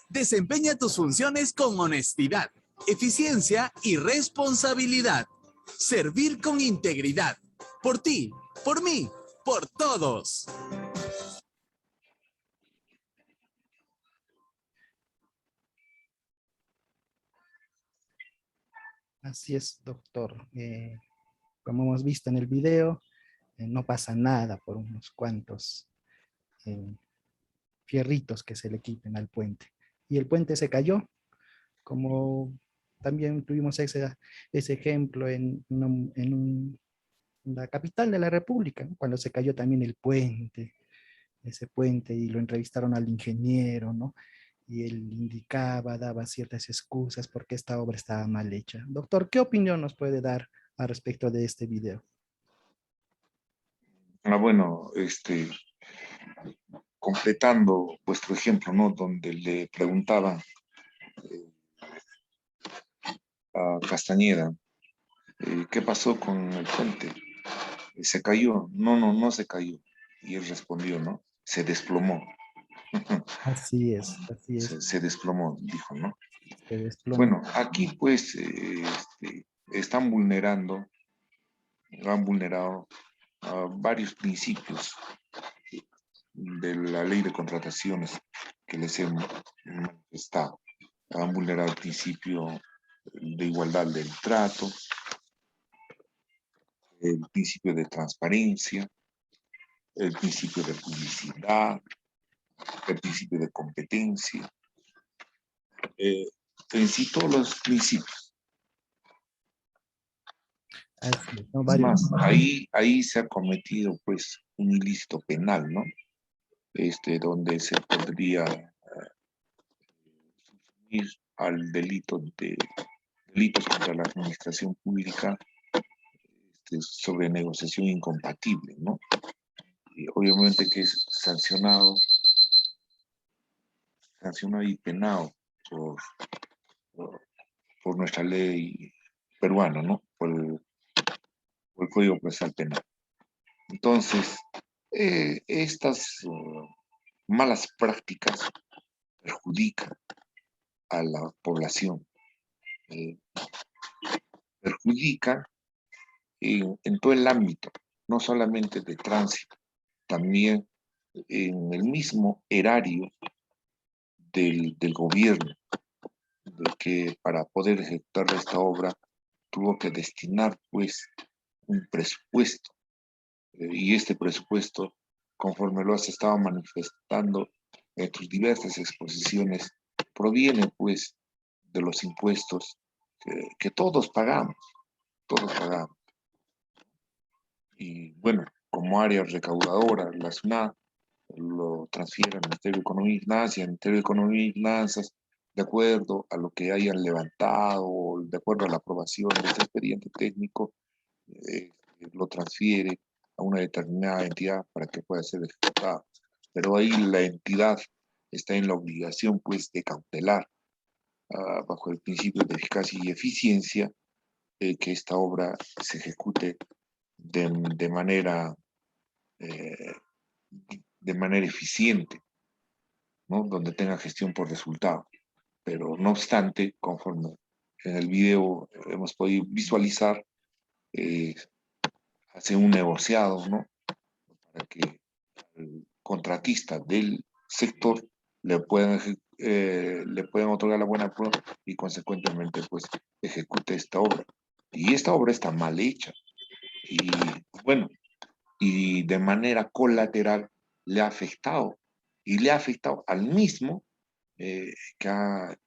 Desempeña tus funciones con honestidad, eficiencia y responsabilidad. Servir con integridad. Por ti, por mí, por todos. Así es, doctor. Como hemos visto en el video, no pasa nada por unos cuantos fierritos que se le quiten al puente. Y el puente se cayó, como también tuvimos ese ejemplo en la capital de la República, ¿no? Cuando se cayó también el puente, ese puente, y lo entrevistaron al ingeniero, ¿no? Y él indicaba, daba ciertas excusas porque esta obra estaba mal hecha. Doctor, ¿qué opinión nos puede dar al respecto de este video? Bueno, completando vuestro ejemplo, ¿no? Donde le preguntaban a Castañeda, ¿qué pasó con el puente? ¿Se cayó? No se cayó. Y él respondió, ¿no? Se desplomó. Así es, así es. Se desplomó, dijo, ¿no? Se desplomó. Bueno, aquí pues han vulnerado varios principios de la ley de contrataciones que les he manifestado. Han vulnerado el principio de igualdad del trato, el principio de transparencia, el principio de publicidad, el principio de competencia, en sí todos los principios. Así es, ¿no? Es más, ahí se ha cometido pues un ilícito penal, ¿no? Donde se podría ir al delito de delitos contra la administración pública sobre negociación incompatible, ¿no? Y obviamente que es sancionado y penado por nuestra ley peruana, ¿no? Por el Código Procesal Penal. Entonces, estas malas prácticas perjudican a la población, perjudican en todo el ámbito, no solamente de tránsito, también en el mismo erario del gobierno, de que para poder ejecutar esta obra tuvo que destinar pues un presupuesto, y este presupuesto, conforme lo has estado manifestando en tus diversas exposiciones, proviene pues de los impuestos que todos pagamos, Y bueno, como área recaudadora, la SUNAT lo transfiere al Ministerio de Economía y Finanzas, y al Ministerio de Economía y Finanzas, de acuerdo a lo que hayan levantado, de acuerdo a la aprobación de este expediente técnico, lo transfiere a una determinada entidad para que pueda ser ejecutado. Pero ahí la entidad está en la obligación pues de cautelar, bajo el principio de eficacia y eficiencia, que esta obra se ejecute de manera eficiente, ¿no? Donde tenga gestión por resultado. Pero no obstante, conforme en el video hemos podido visualizar, hace un negociado, ¿no? Para que el contratista del sector le puedan otorgar la buena prueba y consecuentemente pues ejecute esta obra. Y esta obra está mal hecha. Y bueno, y de manera colateral le ha afectado. Y le ha afectado al mismo que ha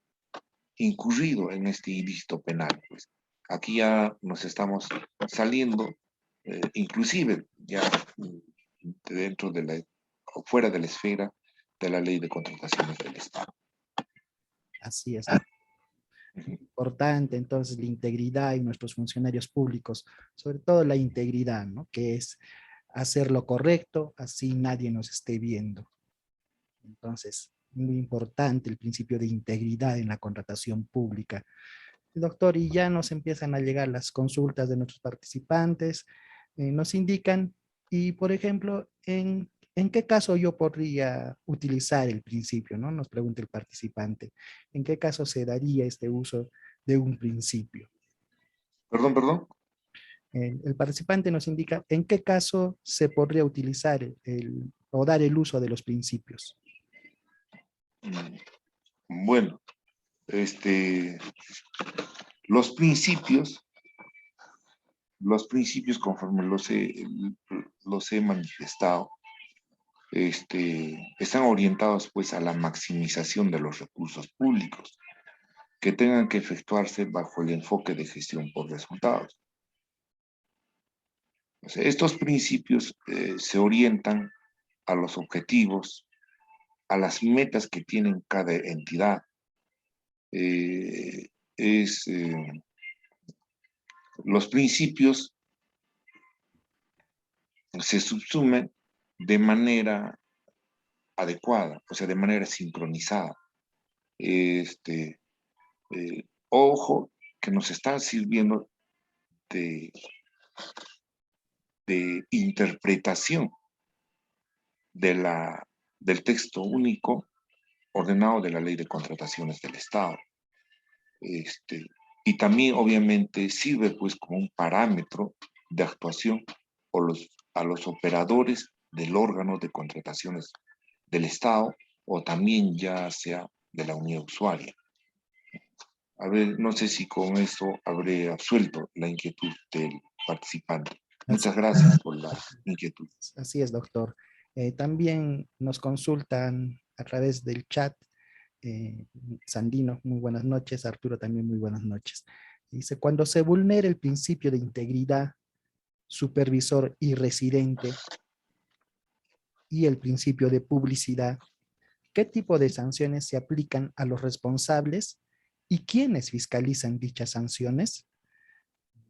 incurrido en este ilícito penal. Pues aquí ya nos estamos saliendo, inclusive ya dentro de la, o fuera de la esfera de la ley de contrataciones del Estado. Así es. Importante entonces la integridad en nuestros funcionarios públicos, sobre todo la integridad, ¿no? Que es hacer lo correcto, así nadie nos esté viendo. Entonces, muy importante el principio de integridad en la contratación pública. Doctor, y ya nos empiezan a llegar las consultas de nuestros participantes, nos indican, y por ejemplo, ¿en qué caso yo podría utilizar el principio? ¿No? Nos pregunta el participante, ¿en qué caso se daría este uso de un principio? Perdón. El participante nos indica, ¿en qué caso se podría utilizar o dar el uso de los principios? Bueno, los principios conforme los he manifestado, están orientados pues a la maximización de los recursos públicos que tengan que efectuarse bajo el enfoque de gestión por resultados. O sea, estos principios se orientan a los objetivos, a las metas que tienen cada entidad. Los principios se subsumen de manera adecuada, o sea, de manera sincronizada. Ojo, que nos están sirviendo de interpretación del texto único ordenado de la Ley de Contrataciones del Estado. Y también, obviamente, sirve pues como un parámetro de actuación a los operadores del órgano de contrataciones del Estado o también ya sea de la unidad usuaria. A ver, no sé si con esto habré absuelto la inquietud del participante. Muchas gracias por la inquietud. Así es, doctor. También nos consultan a través del chat. Sandino, muy buenas noches. Arturo también, muy buenas noches. Dice, cuando se vulnera el principio de integridad, supervisor y residente y el principio de publicidad, ¿qué tipo de sanciones se aplican a los responsables y quiénes fiscalizan dichas sanciones?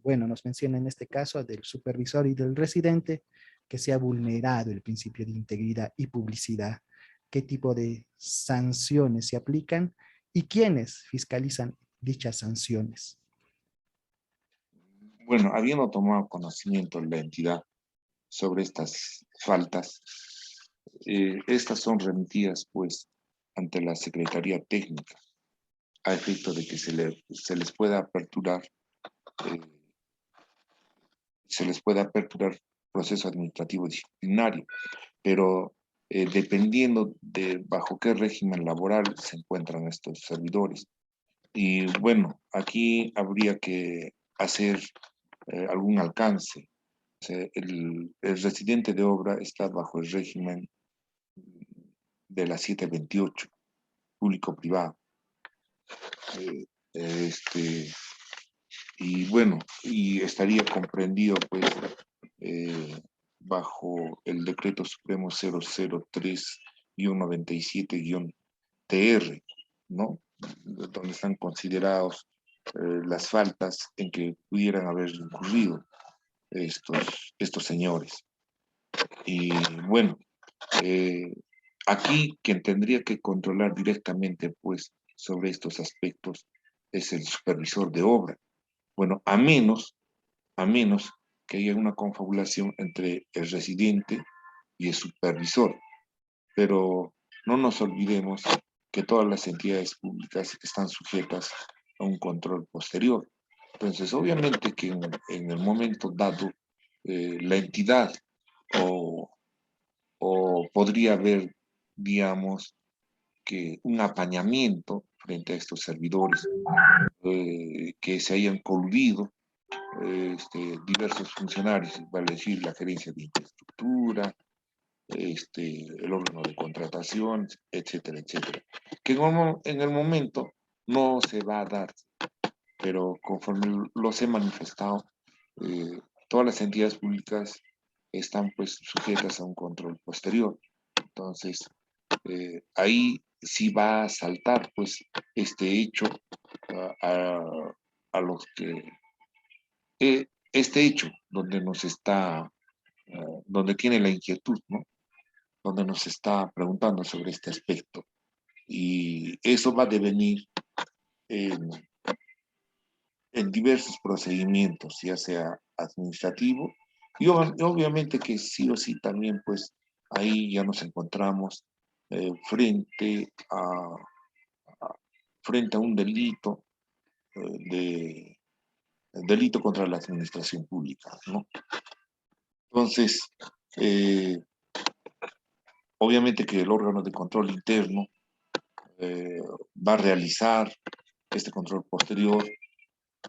Bueno, nos menciona en este caso del supervisor y del residente que se ha vulnerado el principio de integridad y publicidad. ¿Qué tipo de sanciones se aplican y quiénes fiscalizan dichas sanciones? Bueno, habiendo tomado conocimiento la entidad sobre estas faltas, estas son remitidas pues ante la Secretaría Técnica a efecto de que se les pueda aperturar proceso administrativo disciplinario, pero dependiendo de bajo qué régimen laboral se encuentran estos servidores. Y bueno, aquí habría que hacer algún alcance. O sea, el residente de obra está bajo el régimen de la 728, público-privado. Y bueno, y estaría comprendido pues bajo el decreto supremo 003-97-TR, ¿no? Donde están considerados las faltas en que pudieran haber incurrido estos señores. Y bueno, aquí quien tendría que controlar directamente pues sobre estos aspectos es el supervisor de obra. Bueno, a menos que haya una confabulación entre el residente y el supervisor. Pero no nos olvidemos que todas las entidades públicas están sujetas a un control posterior. Entonces, obviamente que en el momento dado, la entidad o podría haber, digamos, que un apañamiento frente a estos servidores que se hayan coludido diversos funcionarios, vale decir, la gerencia de infraestructura, el órgano de contratación, etcétera, etcétera. Que en el momento no se va a dar, pero conforme los he manifestado, todas las entidades públicas están pues sujetas a un control posterior. Entonces, ahí sí va a saltar pues este hecho a los que este hecho donde nos está, donde tiene la inquietud, ¿no? Donde nos está preguntando sobre este aspecto. Y eso va a devenir en, en diversos procedimientos, ya sea administrativo, y obviamente que sí o sí también, pues ahí ya nos encontramos frente a un delito delito contra la administración pública, ¿no? Entonces, obviamente que el órgano de control interno va a realizar este control posterior,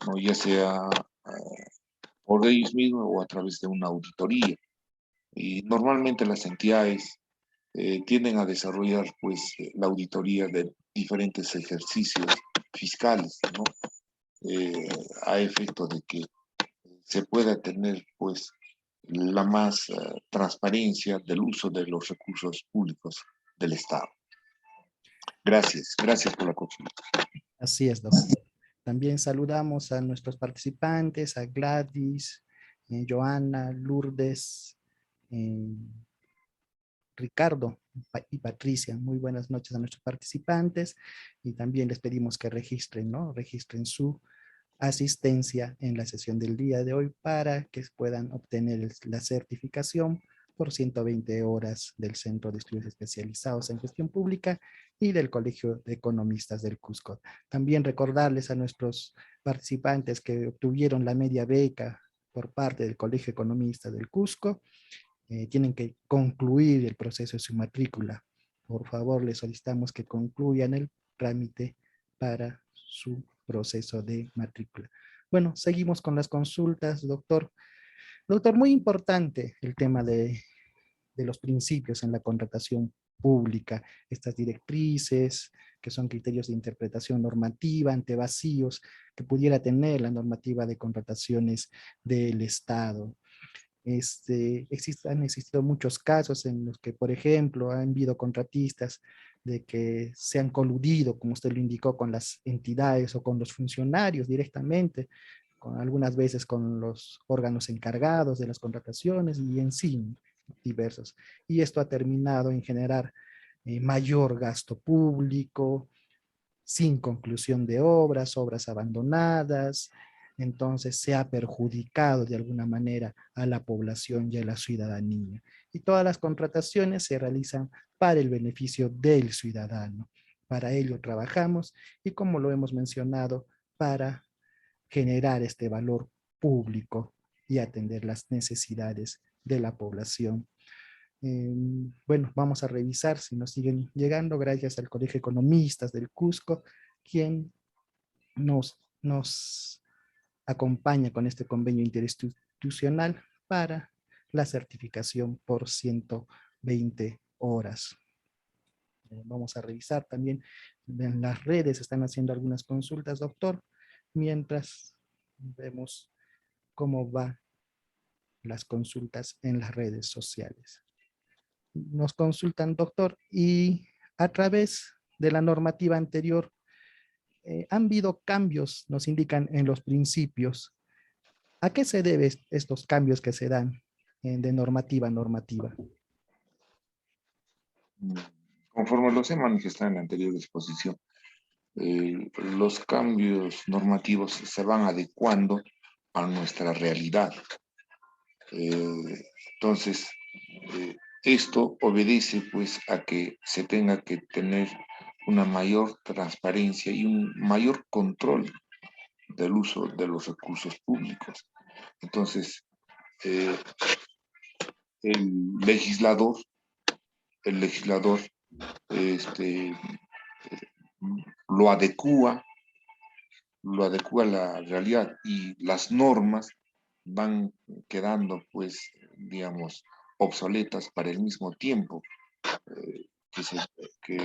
¿no? Ya sea por ellos mismos o a través de una auditoría. Y normalmente las entidades tienden a desarrollar pues la auditoría de diferentes ejercicios fiscales, ¿no? A efecto de que se pueda tener pues la más transparencia del uso de los recursos públicos del Estado. Gracias por la consulta. Así es, doctor. También saludamos a nuestros participantes, a Gladys, Joana, Lourdes, Ricardo y Patricia. Muy buenas noches a nuestros participantes y también les pedimos que registren, ¿no? Registren su asistencia en la sesión del día de hoy para que puedan obtener la certificación por 120 horas del Centro de Estudios Especializados en Gestión Pública y del Colegio de Economistas del Cusco. También recordarles a nuestros participantes que obtuvieron la media beca por parte del Colegio de Economistas del Cusco, tienen que concluir el proceso de su matrícula. Por favor, les solicitamos que concluyan el trámite para su proceso de matrícula. Bueno, seguimos con las consultas, doctor. Doctor, muy importante el tema de los principios en la contratación pública, estas directrices, que son criterios de interpretación normativa ante vacíos que pudiera tener la normativa de contrataciones del Estado. Han existido muchos casos en los que, por ejemplo, han habido contratistas de que se han coludido, como usted lo indicó, con las entidades o con los funcionarios directamente, algunas veces con los órganos encargados de las contrataciones y en sí diversos. Y esto ha terminado en generar mayor gasto público, sin conclusión de obras abandonadas. Entonces se ha perjudicado de alguna manera a la población y a la ciudadanía. Y todas las contrataciones se realizan para el beneficio del ciudadano. Para ello trabajamos y, como lo hemos mencionado, para generar este valor público y atender las necesidades de la población. Bueno, vamos a revisar si nos siguen llegando, gracias al Colegio de Economistas del Cusco, quien nos acompaña con este convenio interinstitucional para la certificación por 120 horas. Vamos a revisar también, en las redes están haciendo algunas consultas, doctor, mientras vemos cómo van las consultas en las redes sociales. Nos consultan, doctor, y a través de la normativa anterior, han habido cambios, nos indican, en los principios. ¿A qué se deben estos cambios que se dan de normativa a normativa? Conforme los he manifestado en la anterior exposición, los cambios normativos se van adecuando a nuestra realidad. Entonces, esto obedece pues a que se tenga que tener una mayor transparencia y un mayor control del uso de los recursos públicos. Entonces, el legislador, este, lo adecua a la realidad y las normas van quedando, pues, digamos, obsoletas para el mismo tiempo que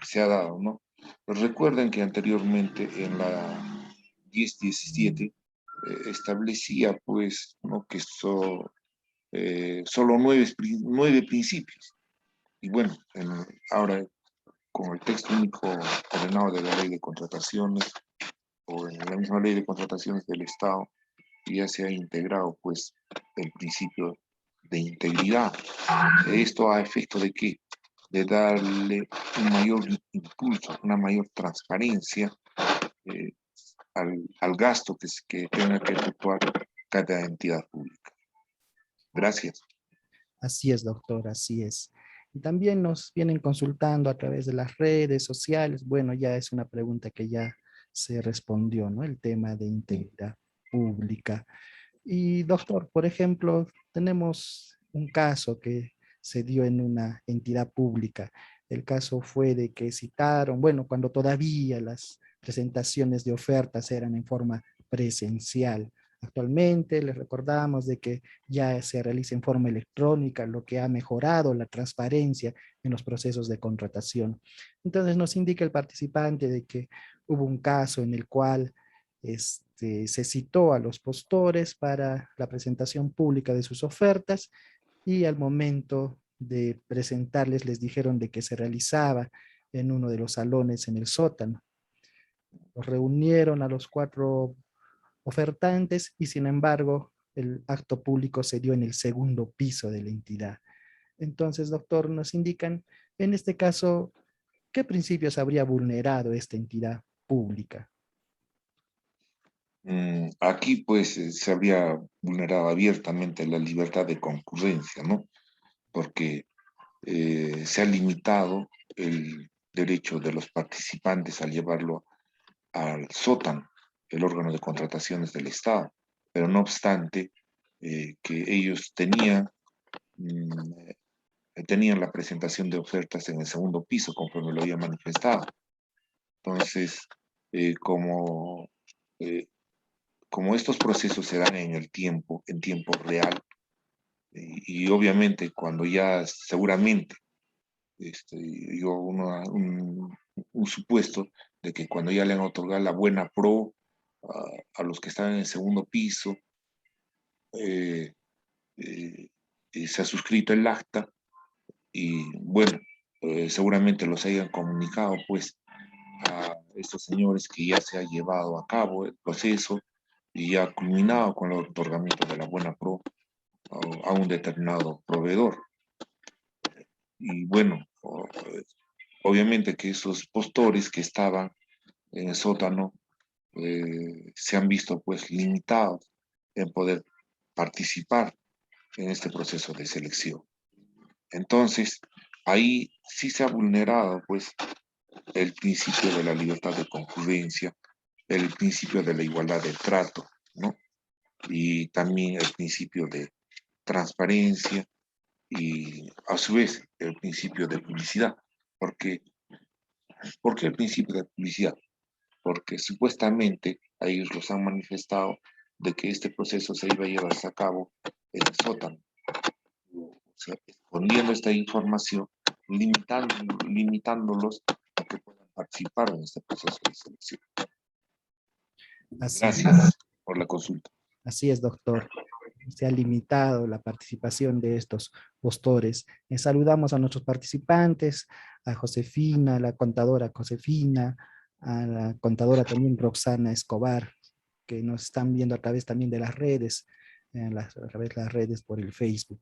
se ha dado, ¿no? Pero recuerden que anteriormente en la 1017 establecía, pues, ¿no? Que solo 9 principios. Y bueno, ahora con el texto único ordenado de la ley de contrataciones o en la misma ley de contrataciones del Estado, ya se ha integrado, pues, el principio de integridad. Esto a efecto de qué? De darle un mayor impulso, una mayor transparencia al gasto que tenga que efectuar cada entidad pública. Gracias. Así es, doctor, así es. Y también nos vienen consultando a través de las redes sociales. Bueno, ya es una pregunta que ya se respondió, ¿no? El tema de integridad pública. Y doctor, por ejemplo, tenemos un caso que se dio en una entidad pública. El caso fue de que citaron, bueno, cuando todavía las presentaciones de ofertas eran en forma presencial. Actualmente les recordamos de que ya se realiza en forma electrónica, lo que ha mejorado la transparencia en los procesos de contratación. Entonces nos indica el participante de que hubo un caso en el cual se citó a los postores para la presentación pública de sus ofertas y al momento de presentarles les dijeron de que se realizaba en uno de los salones en el sótano. Los reunieron a los 4 ofertantes y sin embargo el acto público se dio en el segundo piso de la entidad. Entonces, doctor, nos indican, en este caso, ¿qué principios habría vulnerado esta entidad pública? Aquí, pues, se habría vulnerado abiertamente la libertad de concurrencia, ¿no? Porque se ha limitado el derecho de los participantes al llevarlo al sótano, el órgano de contrataciones del Estado, pero no obstante que ellos tenían la presentación de ofertas en el segundo piso, conforme lo había manifestado. Entonces, eh, como, eh, como estos procesos se dan en tiempo real, y obviamente cuando ya seguramente, un supuesto de que cuando ya le han otorgado la buena pro a los que están en el segundo piso, eh, se ha suscrito el acta y bueno, seguramente los hayan comunicado pues a estos señores que ya se ha llevado a cabo el proceso y ya ha culminado con el otorgamiento de la buena pro a un determinado proveedor. Y bueno, obviamente que esos postores que estaban en el sótano se han visto pues limitados en poder participar en este proceso de selección. Entonces, ahí sí se ha vulnerado pues el principio de la libertad de concurrencia, el principio de la igualdad de trato, ¿no? Y también el principio de transparencia y a su vez el principio de publicidad. Porque, ¿por qué el principio de publicidad? Porque supuestamente a ellos los han manifestado de que este proceso se iba a llevar a cabo en el sótano. O sea, escondiendo esta información, limitándolos a que puedan participar en este proceso de selección. Gracias por la consulta. Así es, doctor. Se ha limitado la participación de estos postores. Saludamos a nuestros participantes, a Josefina, la contadora Josefina, a la contadora también Roxana Escobar, que nos están viendo a través también de las redes, a través de las redes por el Facebook.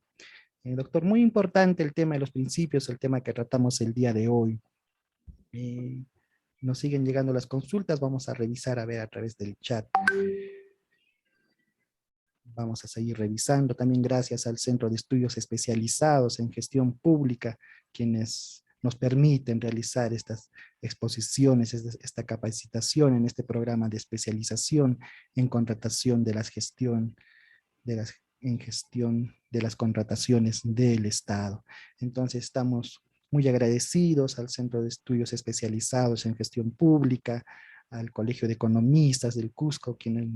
Doctor, muy importante el tema de los principios, el tema que tratamos el día de hoy. Nos siguen llegando las consultas, vamos a revisar a ver a través del chat. Vamos a seguir revisando, también gracias al Centro de Estudios Especializados en Gestión Pública, quienes nos permiten realizar estas exposiciones, esta capacitación en este programa de especialización en contratación de en gestión de las contrataciones del Estado. Entonces estamos muy agradecidos al Centro de Estudios Especializados en Gestión Pública, al Colegio de Economistas del Cusco, quienes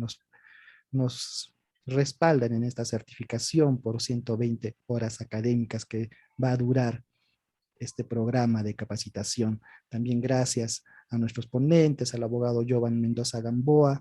nos respaldan en esta certificación por 120 horas académicas que va a durar este programa de capacitación. También gracias a nuestros ponentes, al abogado Jovan Mendoza Gamboa,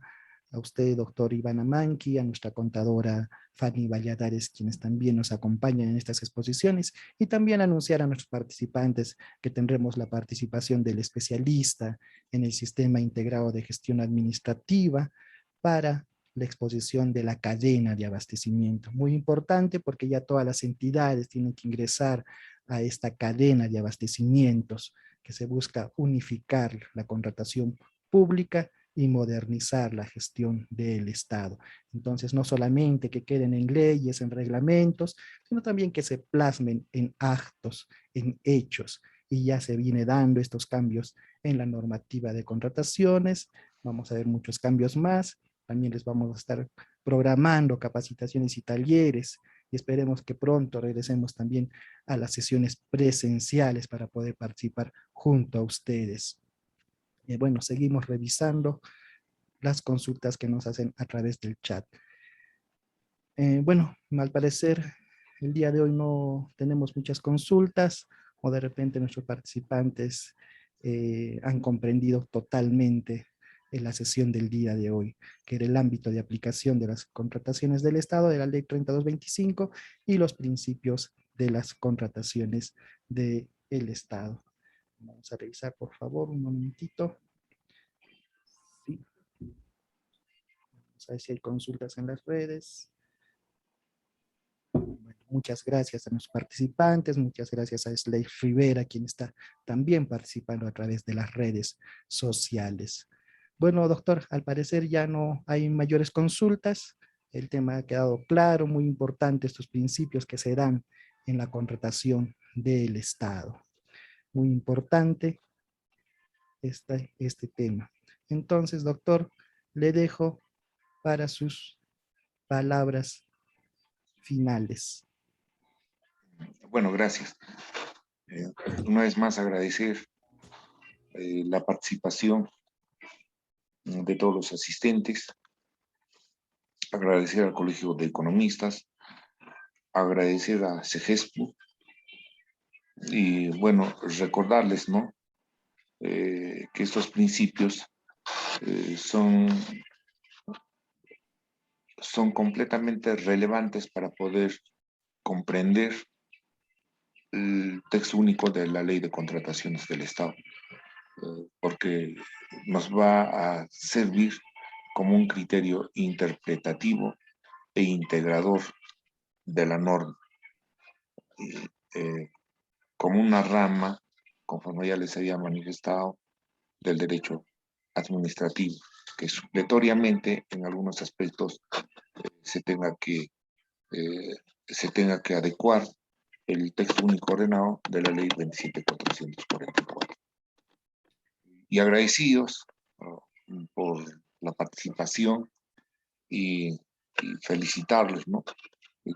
a usted, doctor Iván Amanqui, a nuestra contadora Fanny Valladares, quienes también nos acompañan en estas exposiciones, y también anunciar a nuestros participantes que tendremos la participación del especialista en el Sistema Integrado de Gestión Administrativa para la exposición de la cadena de abastecimiento. Muy importante porque ya todas las entidades tienen que ingresar a esta cadena de abastecimientos que se busca unificar la contratación pública y modernizar la gestión del Estado. Entonces, no solamente que queden en leyes, en reglamentos, sino también que se plasmen en actos, en hechos, y ya se viene dando estos cambios en la normativa de contrataciones. Vamos a ver muchos cambios más. También les vamos a estar programando capacitaciones y talleres, y esperemos que pronto regresemos también a las sesiones presenciales para poder participar junto a ustedes. Bueno, seguimos revisando las consultas que nos hacen a través del chat. Bueno, al parecer el día de hoy no tenemos muchas consultas, o de repente nuestros participantes han comprendido totalmente en la sesión del día de hoy, que era el ámbito de aplicación de las contrataciones del Estado, de la Ley 3225, y los principios de las contrataciones del Estado. Vamos a revisar, por favor, un momentito. Sí. Vamos a ver si hay consultas en las redes. Bueno, muchas gracias a los participantes, muchas gracias a Slade Rivera, quien está también participando a través de las redes sociales. Bueno, doctor, al parecer ya no hay mayores consultas. El tema ha quedado claro, muy importante estos principios que se dan en la contratación del Estado. Muy importante este tema. Entonces, doctor, le dejo para sus palabras finales. Bueno, gracias. Una vez más agradecer la participación de todos los asistentes, agradecer al Colegio de Economistas, agradecer a CEGESPU y bueno, recordarles, ¿no? Que estos principios son completamente relevantes para poder comprender el texto único de la Ley de Contrataciones del Estado, porque nos va a servir como un criterio interpretativo e integrador de la norma, como una rama, conforme ya les había manifestado, del derecho administrativo, que supletoriamente en algunos aspectos se tenga que adecuar el texto único ordenado de la ley 27.444. Y agradecidos por la participación y felicitarlos, ¿no?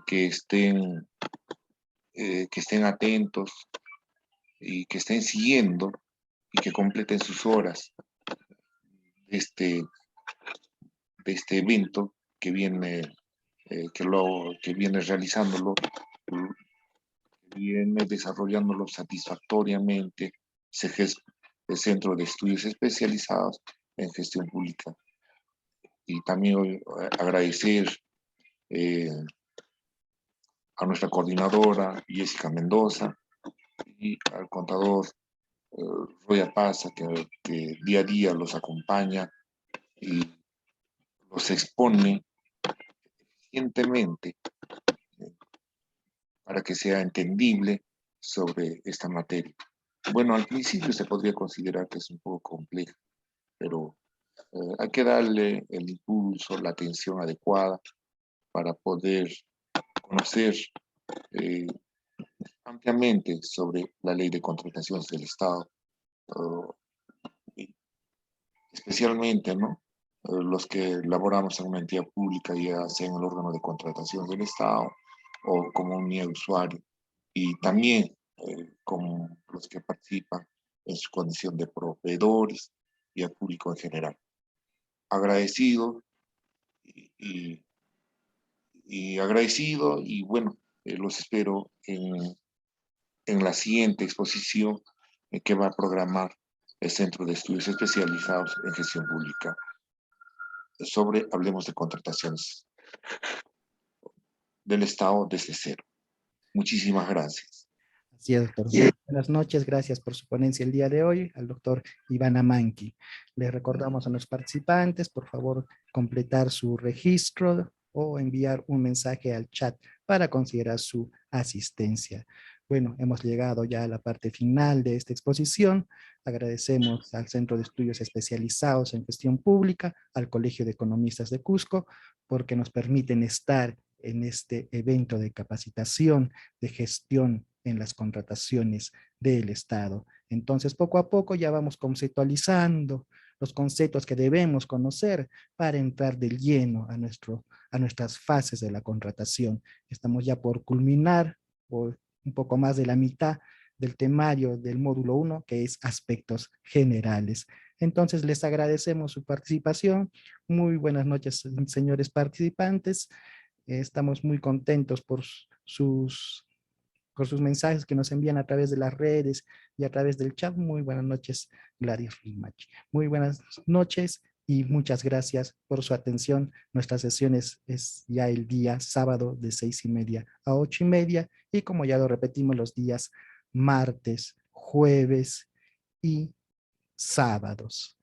Que estén atentos y que estén siguiendo y que completen sus horas de este evento que viene realizándolo, viene desarrollándolo satisfactoriamente el Centro de Estudios Especializados en Gestión Pública. Y también agradecer a nuestra coordinadora Jessica Mendoza y al contador Roy Apaza, que día a día los acompaña y los expone eficientemente para que sea entendible sobre esta materia. Bueno, al principio se podría considerar que es un poco compleja, pero hay que darle el impulso, la atención adecuada para poder conocer ampliamente sobre la ley de contrataciones del Estado, y especialmente, ¿no? Los que laboramos en una entidad pública, ya sea en el órgano de contratación del Estado o como unidad de usuario, y también con los que participan en su condición de proveedores y al público en general. Agradecido y, agradecido y bueno, los espero en la siguiente exposición que va a programar el Centro de Estudios Especializados en Gestión Pública sobre, hablemos de contrataciones del Estado desde cero. Muchísimas gracias. Así es, doctor. Buenas noches, gracias por su ponencia el día de hoy al doctor Iván Amanqui. Le recordamos a los participantes, por favor, completar su registro o enviar un mensaje al chat para considerar su asistencia. Bueno, hemos llegado ya a la parte final de esta exposición. Agradecemos al Centro de Estudios Especializados en Gestión Pública, al Colegio de Economistas de Cusco, porque nos permiten estar en este evento de capacitación de gestión en las contrataciones del Estado. Entonces, poco a poco ya vamos conceptualizando los conceptos que debemos conocer para entrar del lleno a nuestras fases de la contratación. Estamos ya por culminar, por un poco más de la mitad del temario del módulo 1, que es aspectos generales. Entonces, les agradecemos su participación. Muy buenas noches, señores participantes. Estamos muy contentos por sus mensajes que nos envían a través de las redes y a través del chat. Muy buenas noches, Gladys Rimach. Muy buenas noches y muchas gracias por su atención. Nuestras sesiones es ya el día sábado de 6:30 a 8:30 y como ya lo repetimos los días martes, jueves y sábados.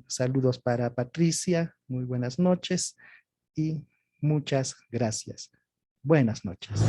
Saludos para Patricia, muy buenas noches y muchas gracias. Buenas noches.